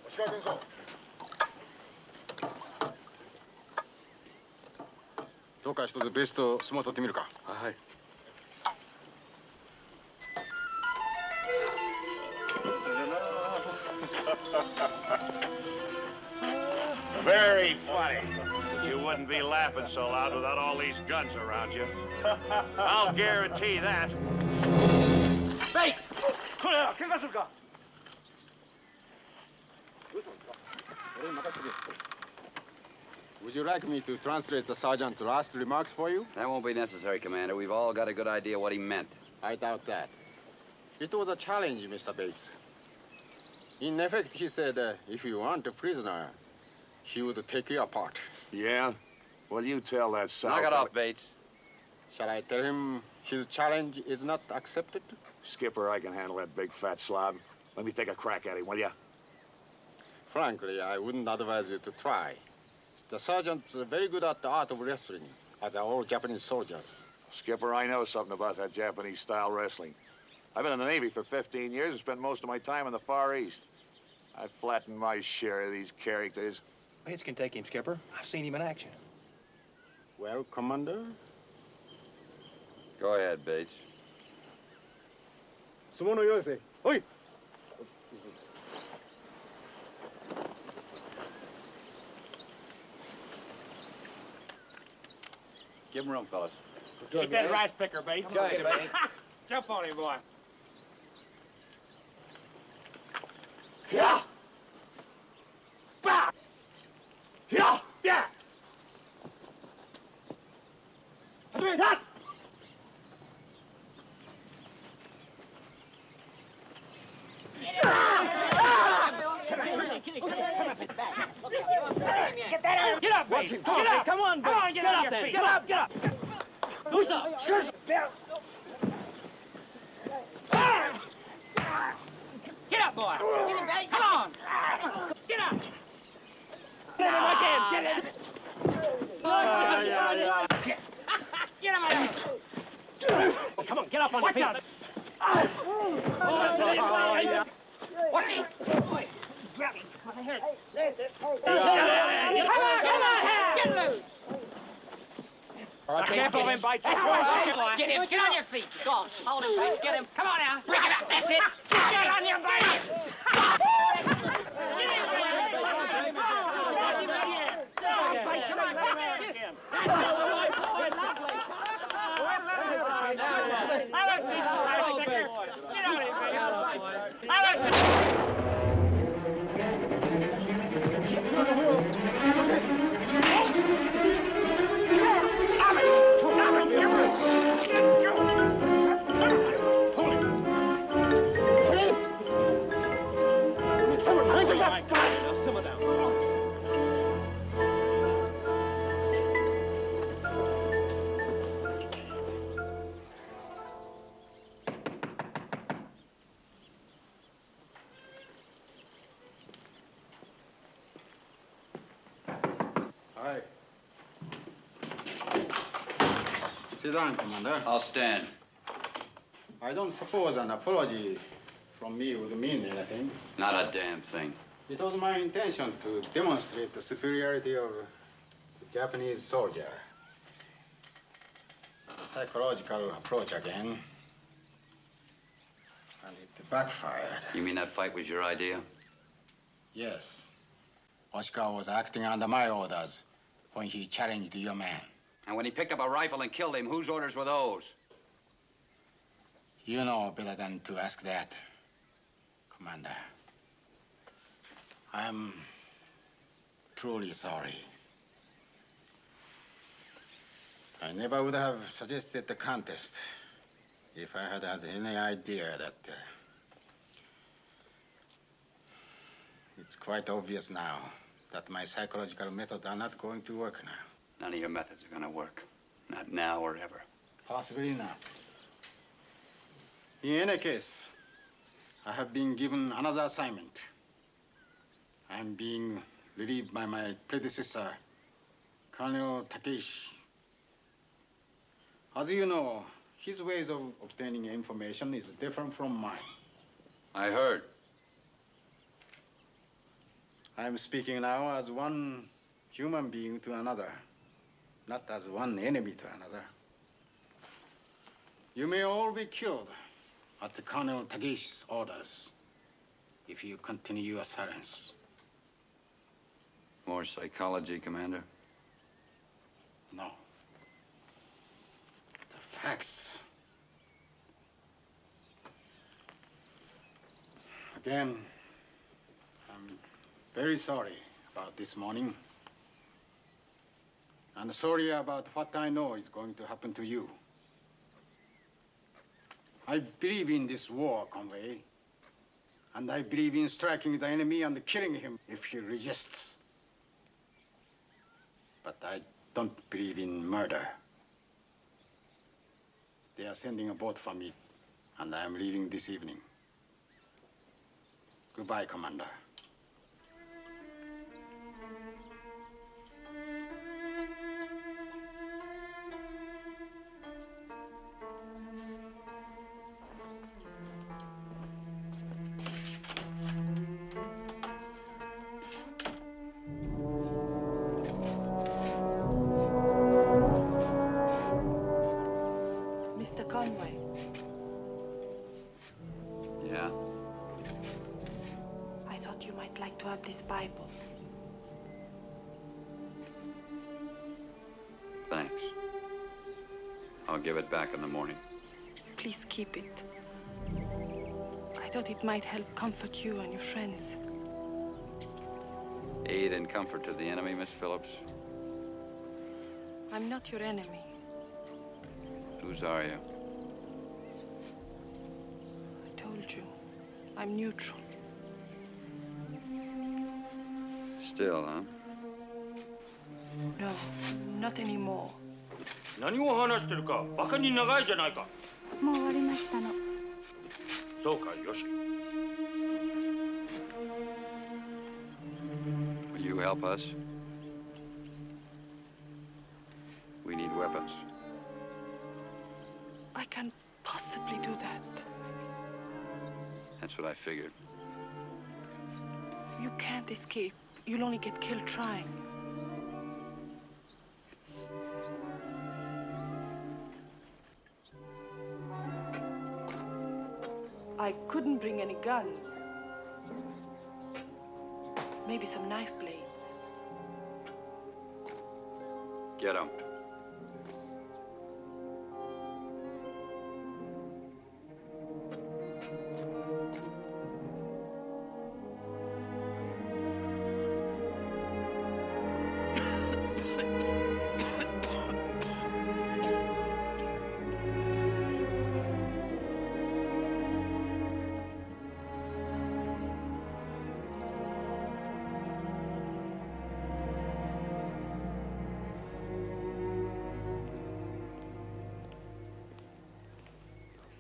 What's どうか一つベスト相撲取ってみるか。はい。Very funny. But you wouldn't be laughing so loud without all these guns around you. I'll guarantee that. Hey! Would you like me to translate the sergeant's last remarks for you? That won't be necessary, Commander. We've all got a good idea what he meant. I doubt that. It was a challenge, Mr. Bates. In effect, he said, if you want a prisoner, he would take you apart. Yeah? Well, you tell that South... Knock it off, Bates. Shall I tell him his challenge is not accepted? Skipper, I can handle that big fat slob. Let me take a crack at him, will ya? Frankly, I wouldn't advise you to try. The sergeant's very good at the art of wrestling, as are all Japanese soldiers. Skipper, I know something about that Japanese-style wrestling. I've been in the Navy for 15 years and spent most of my time in the Far East. I flattened my share of these characters. Hitch can take him, Skipper. I've seen him in action. Well, Commander? Go ahead, Bates. Sumono Yose. Oi! Give him room, fellas. Get that rice picker, Bates. Go ahead, Bates. Jump on him, boy. Yeah! Bah! Yeah! Yeah! Hot! Get that out! Get up, Bates! Get up! Come on, Come on, Bates. get Get up up there! there. Get up! Get up! Who's up? Skirt. Get up, boy! Get him, Bates! Come on! Get up! Get him again! Get him! Get him out! Come on, get up on your feet! Watch out! Watch it! Grab him by the head. Come on! Get loose! All right, Careful of him, Bates. Get him! Get on your feet! Go on, hold him, Bates. Get him! Come on now! Bring him up! That's it! Get on your Bates! Hi. Sit down, Commander. I'll stand. I don't suppose an apology from me would mean anything. Not a damn thing. It was my intention to demonstrate the superiority of the Japanese soldier. A psychological approach again. And it backfired. You mean that fight was your idea? Yes. Oshikawa was acting under my orders when he challenged your man. And when he picked up a rifle and killed him, whose orders were those? You know better than to ask that, Commander. I'm truly sorry. I never would have suggested the contest if I had had any idea that... It's quite obvious now that my psychological methods are not going to work now. None of your methods are gonna work. Not now or ever. Possibly not. In any case, I have been given another assignment. I'm being relieved by my predecessor, Colonel Takeishi. As you know, his ways of obtaining information is different from mine. I heard. I'm speaking now as one human being to another, not as one enemy to another. You may all be killed at the Colonel Takeishi's orders if you continue your silence. More psychology, Commander? No. The facts. Again, I'm very sorry about this morning. And sorry about what I know is going to happen to you. I believe in this war, Conway. And I believe in striking the enemy and killing him if he resists. But I don't believe in murder. They are sending a boat for me, and I am leaving this evening. Goodbye, Commander. this Bible. Thanks. I'll give it back in the morning. Please keep it. I thought it might help comfort you and your friends. Aid and comfort to the enemy, Miss Phillips. I'm not your enemy. Whose are you? I told you. I'm neutral. Still, huh? No, not anymore. 何を話してるかバカに長いじゃないか。もう終わりましたの。そうか、よし。Will you help us? We need weapons. I can't possibly do that. That's what I figured. You can't escape. You'll only get killed trying. I couldn't bring any guns. Maybe some knife blades. Get them.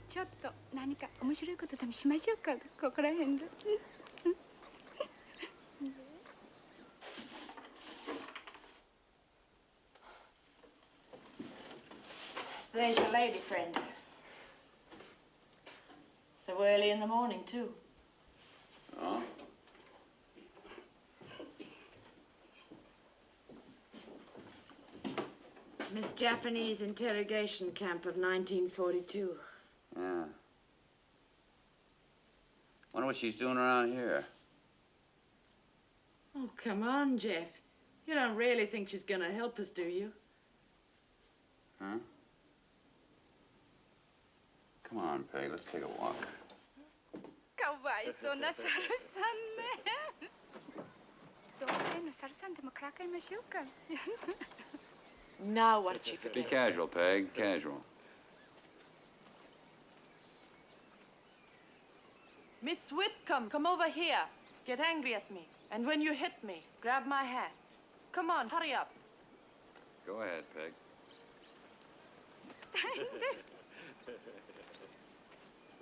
ちょっと何か面白いことでもしましょうか。ここら辺で。There's your lady friend. So early in the morning, too. Oh? Miss Japanese interrogation camp of 1942. Yeah. Wonder what she's doing around here. Oh, come on, Jeff. You don't really think she's gonna help us, do you? Huh? Come on, Peg, let's take a walk. かわいそうなサルさんね。動物園のサルさんでもからかいましょうか。Now what did she Be forget? casual, Peg, casual. Miss Whitcomb, come over here. Get angry at me. And when you hit me, grab my hat. Come on, hurry up. Go ahead, Peg.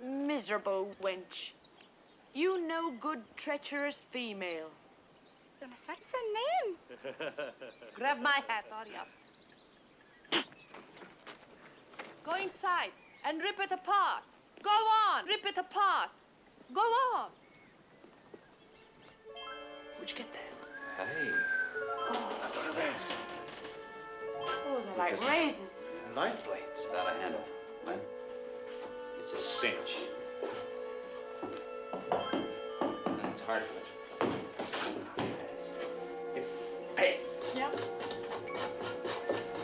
Miserable wench. You no good, treacherous female. そのサルさんね。Grab my hat, hurry up. Go inside and rip it apart. Go on, rip it apart. Go on. Where'd you get that? Hey. What are those? Oh, they're like razors. Knife blades. Without a handle. What? It's a cinch. That's hardwood. Hey, Yeah?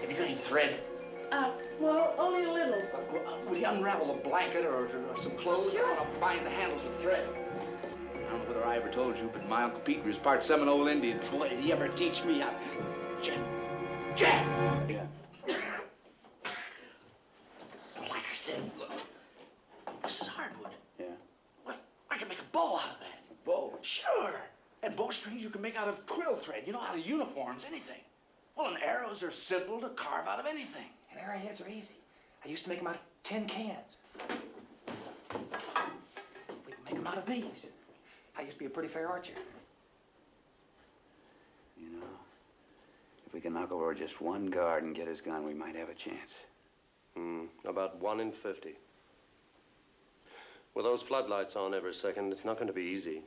have you got any thread? Well, only a little. Will you unravel a blanket or some clothes? I want to bind the handles with thread. I don't know whether I ever told you, but my Uncle Peter is part Seminole Indian. Boy, did he ever teach me how... Jeff! Jeff! Yeah. Well, like I said, look, this is hardwood. Yeah. What? I can make a bow out of that. A bow? Sure. And bowstrings you can make out of quill thread, you know, out of uniforms, anything. Well, and arrows are simple to carve out of anything. And arrowheads are easy. I used to make them out of tin cans. We can make them out of these. I used to be a pretty fair archer. You know, if we can knock over just one guard and get his gun, we might have a chance. About 1 in 50. With those floodlights on every second, it's not going to be easy.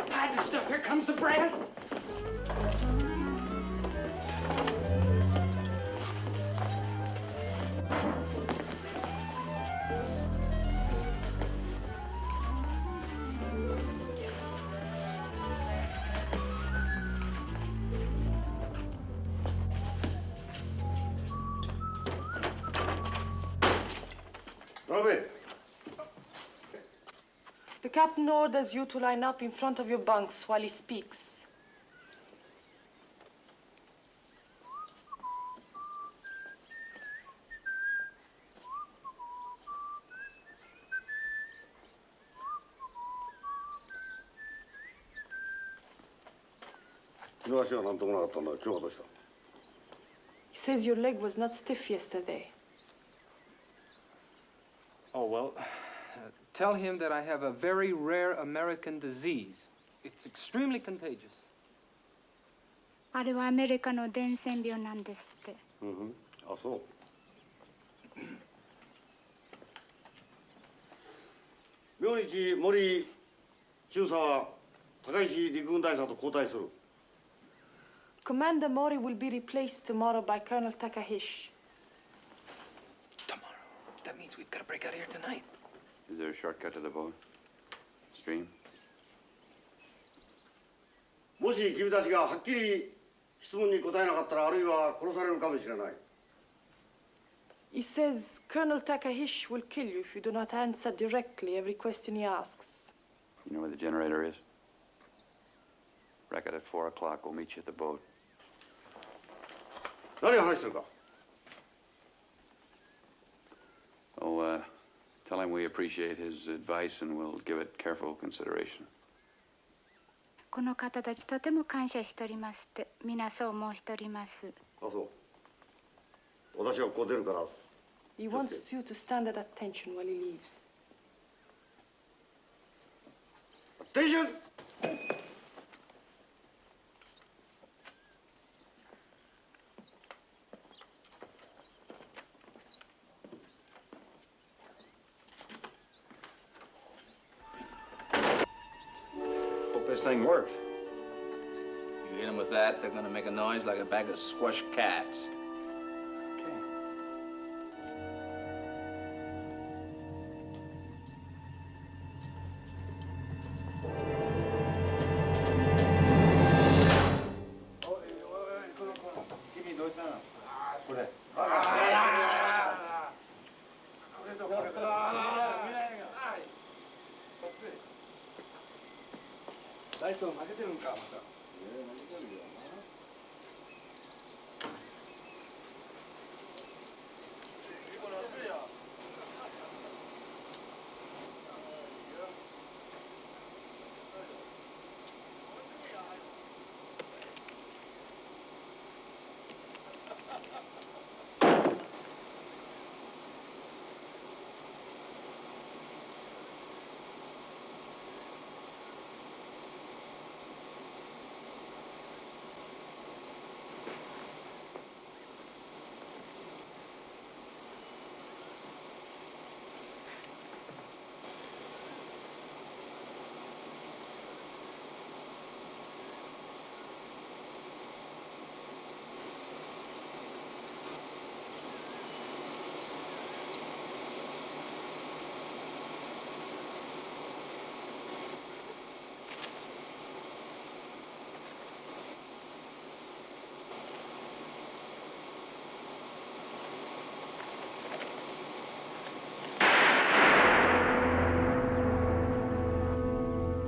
Hide the stuff. Here comes the brass. The captain orders you to line up in front of your bunks while he speaks. He says your leg was not stiff yesterday. Oh, well, tell him that I have a very rare American disease. It's extremely contagious. あれはアメリカの伝染病なんですって。あ、そう。明日森中佐は高石陸軍大佐と交代する。Commander Mori will be replaced tomorrow by Colonel Takahashi. Tomorrow? That means we've got to break out of here tonight. Is there a shortcut to the boat? Stream? もし君たちがはっきり質問に答えなかったら、あるいは殺されるかもしれない。He says Colonel Takahashi will kill you if you do not answer directly every question he asks. You know where the generator is? Wreck it at 4 o'clock. We'll meet you at the boat. 何話してるか? Oh, tell him we appreciate his advice and we'll give it careful consideration. この方たちとても感謝しておりますって皆そう申しております。あ、そう。私はここ出るから。He wants you to stand at attention while he leaves. Attention! This thing works. You hit them with that, they're gonna make a noise like a bag of squashed cats.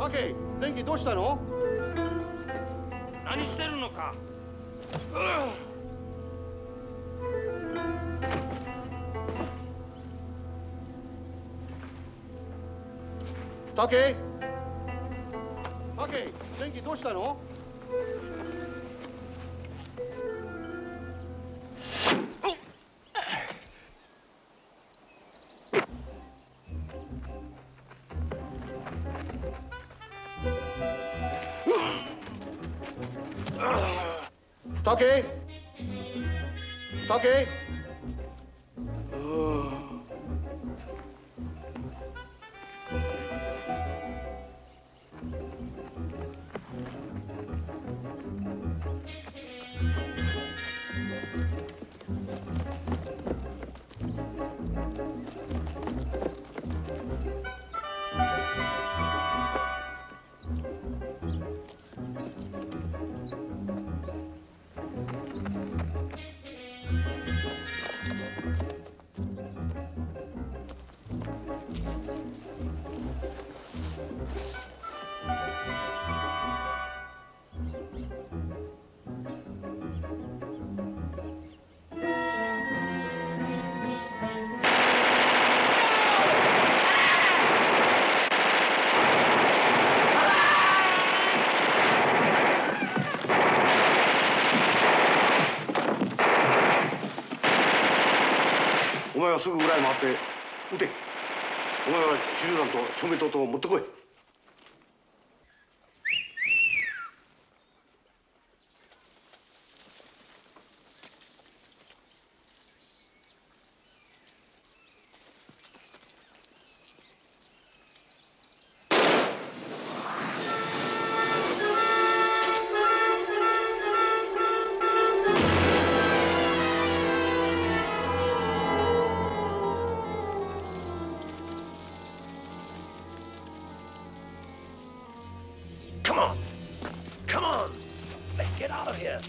Okay, 電気どうしたの？何してるのか。タケ、電気どうしたの？タケ、お前はすぐ裏へ回って撃て。お前は手榴弾と照明灯と持ってこい。Come on. Come on. Let's get out of here.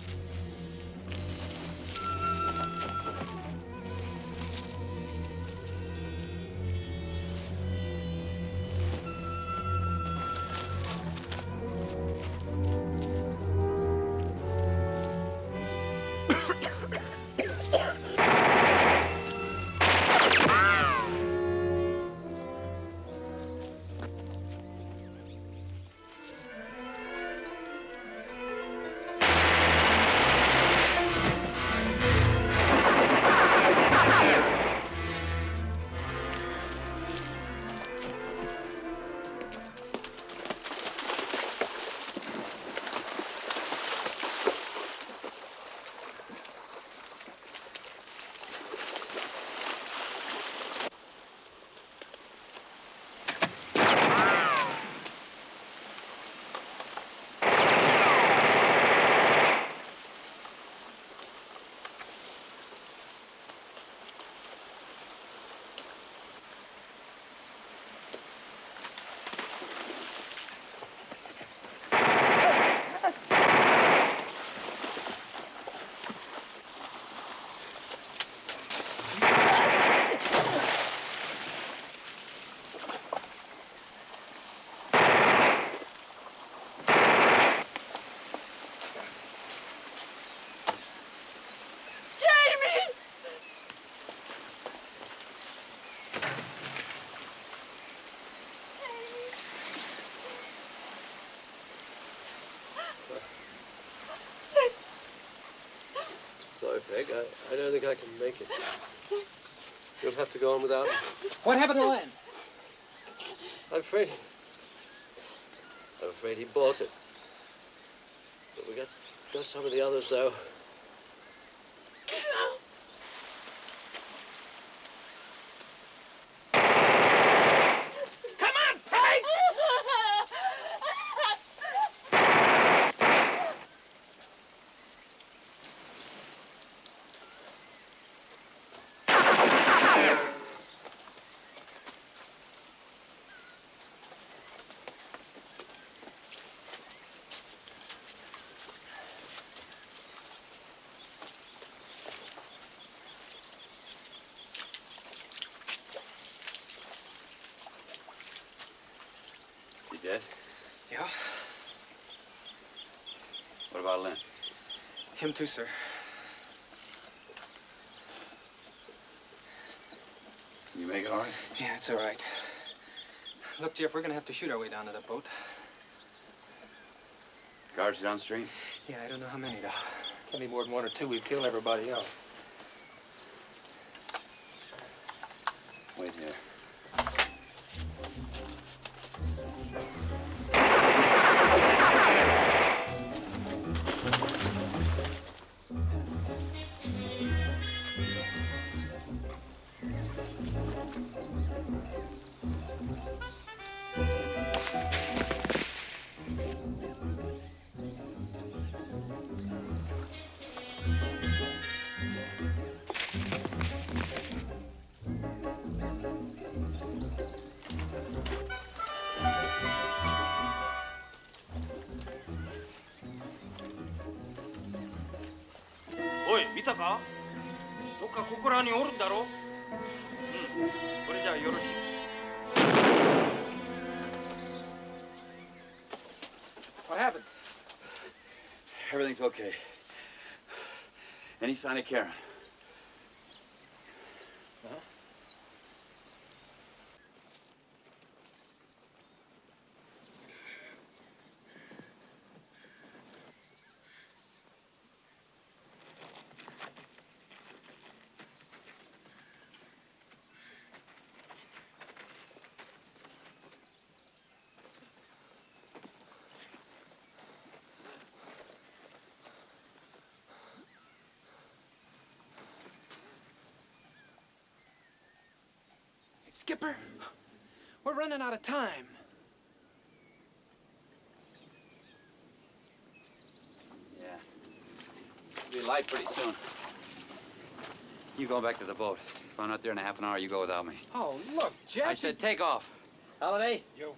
Sorry, Peg. I don't think I can make it. You'll have to go on without me. What happened to Len? I'm afraid he bought it. But we got some of the others, though. Dead? Yeah? What about Len? Him too, sir. Can you make it all right? Yeah, it's all right. Look, Jeff, we're gonna have to shoot our way down to the boat. Guards downstream? Yeah, I don't know how many, though. Can't be more than one or two. We'd kill everybody else. Wait here. What happened? Everything's okay. Any sign of Karen? Huh? Skipper, we're running out of time. Yeah. It'll be light pretty soon. You go back to the boat. If I'm not there in a half an hour, you go without me. Oh, look, Jeff. I said take off. Holiday? You.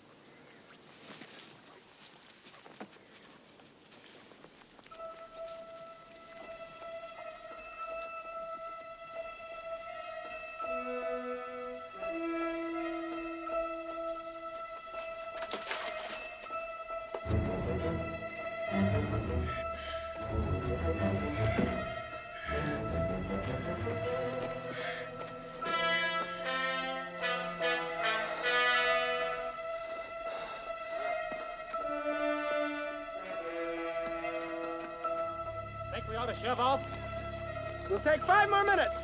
Think we ought to shove off? We'll take 5 more minutes.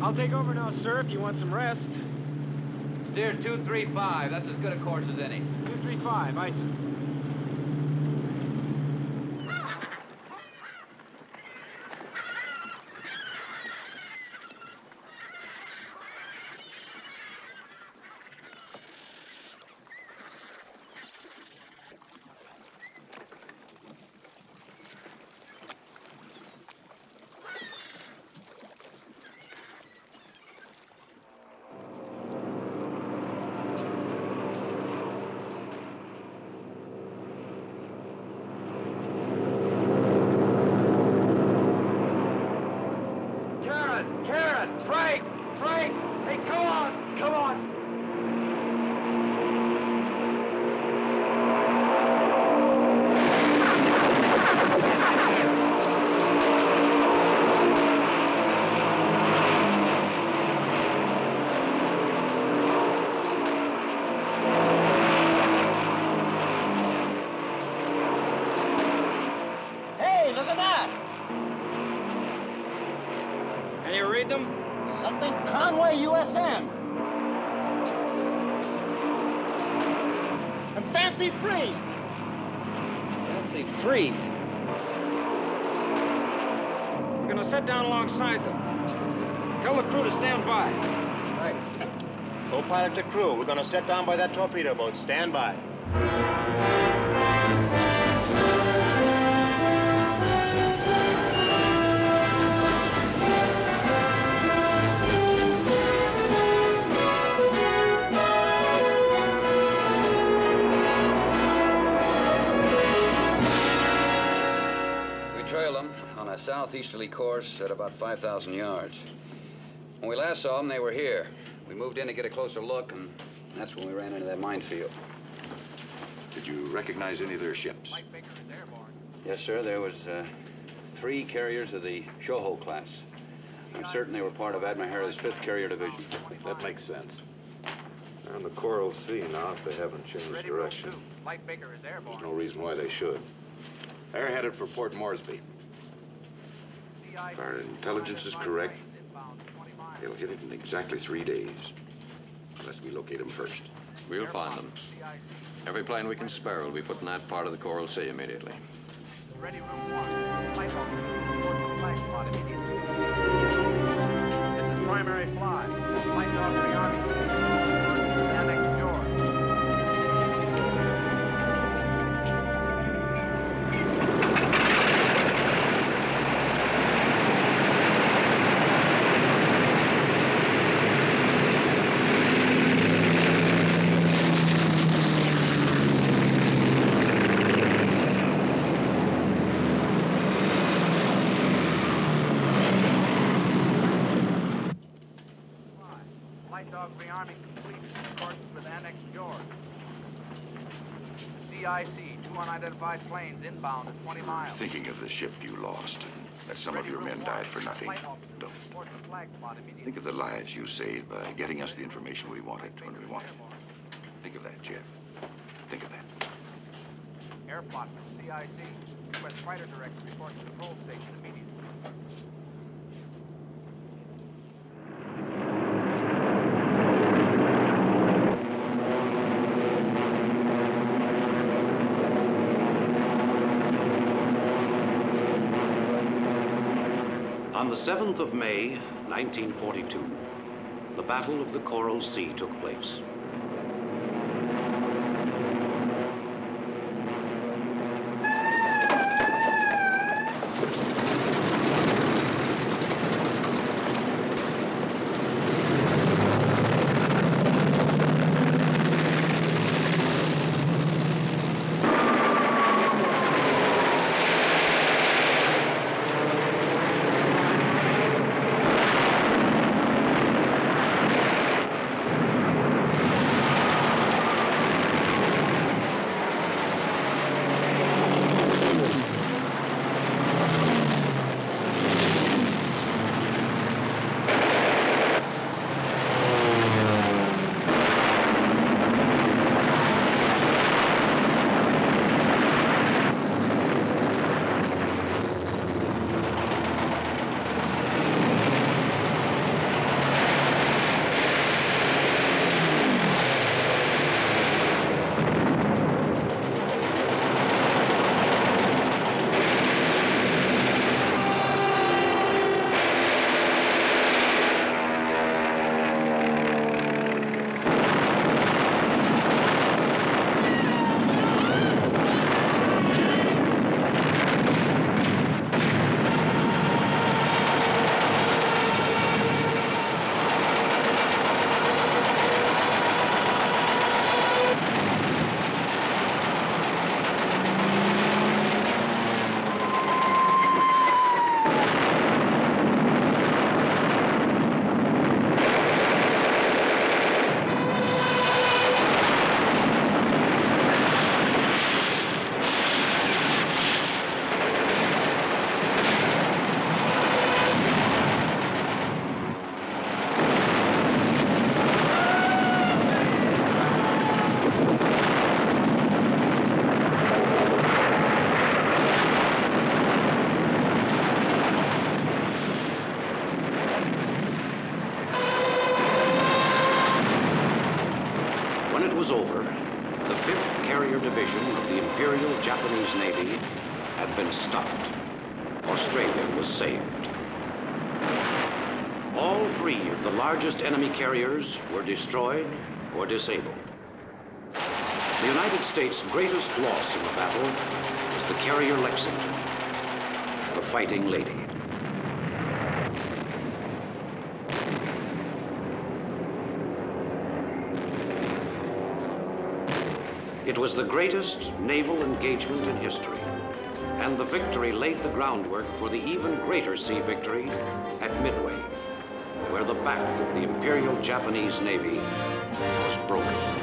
I'll take over now, sir, if you want some rest. Steer 235. That's as good a course as any. 235, aye, sir. Something Conway, USN. And Fancy Free. Fancy Free? We're gonna set down alongside them. Tell the crew to stand by. Right. Co-pilot to crew, we're gonna set down by that torpedo boat. Stand by. On a southeasterly course at about 5,000 yards. When we last saw them, they were here. We moved in to get a closer look, and that's when we ran into that minefield. Did you recognize any of their ships? Yes, sir. There was 3 carriers of the Shoho class. I'm certain they were part of Admiral Harris' 5th Carrier Division. That makes sense. They're in the Coral Sea now if they haven't changed direction. There's no reason why they should. They're headed for Port Moresby. If our intelligence is correct, they'll hit it in exactly 3 days. Unless we locate them first. We'll find them. Every plane we can spare will be put in that part of the Coral Sea immediately. Ready, room 1. Flight off. Report to the flag spot immediately. This is primary fly. Flight dog for the Army. Annex George. CIC, 2 unidentified planes inbound at 20 miles. Thinking of the ship you lost, and that some of your men died for nothing. Don't. Think of the lives you saved by getting us the information we wanted when we wanted it. Think of that, Jeff. Think of that. Air plot from CIC. U.S. fighter director reports to control station immediately. On the 7th of May, 1942, the Battle of the Coral Sea took place. Was over, the 5th Carrier Division of the Imperial Japanese Navy had been stopped. Australia was saved. All 3 of the largest enemy carriers were destroyed or disabled. The United States' greatest loss in the battle was the carrier Lexington, the Fighting Lady. It was the greatest naval engagement in history, and the victory laid the groundwork for the even greater sea victory at Midway, where the back of the Imperial Japanese Navy was broken.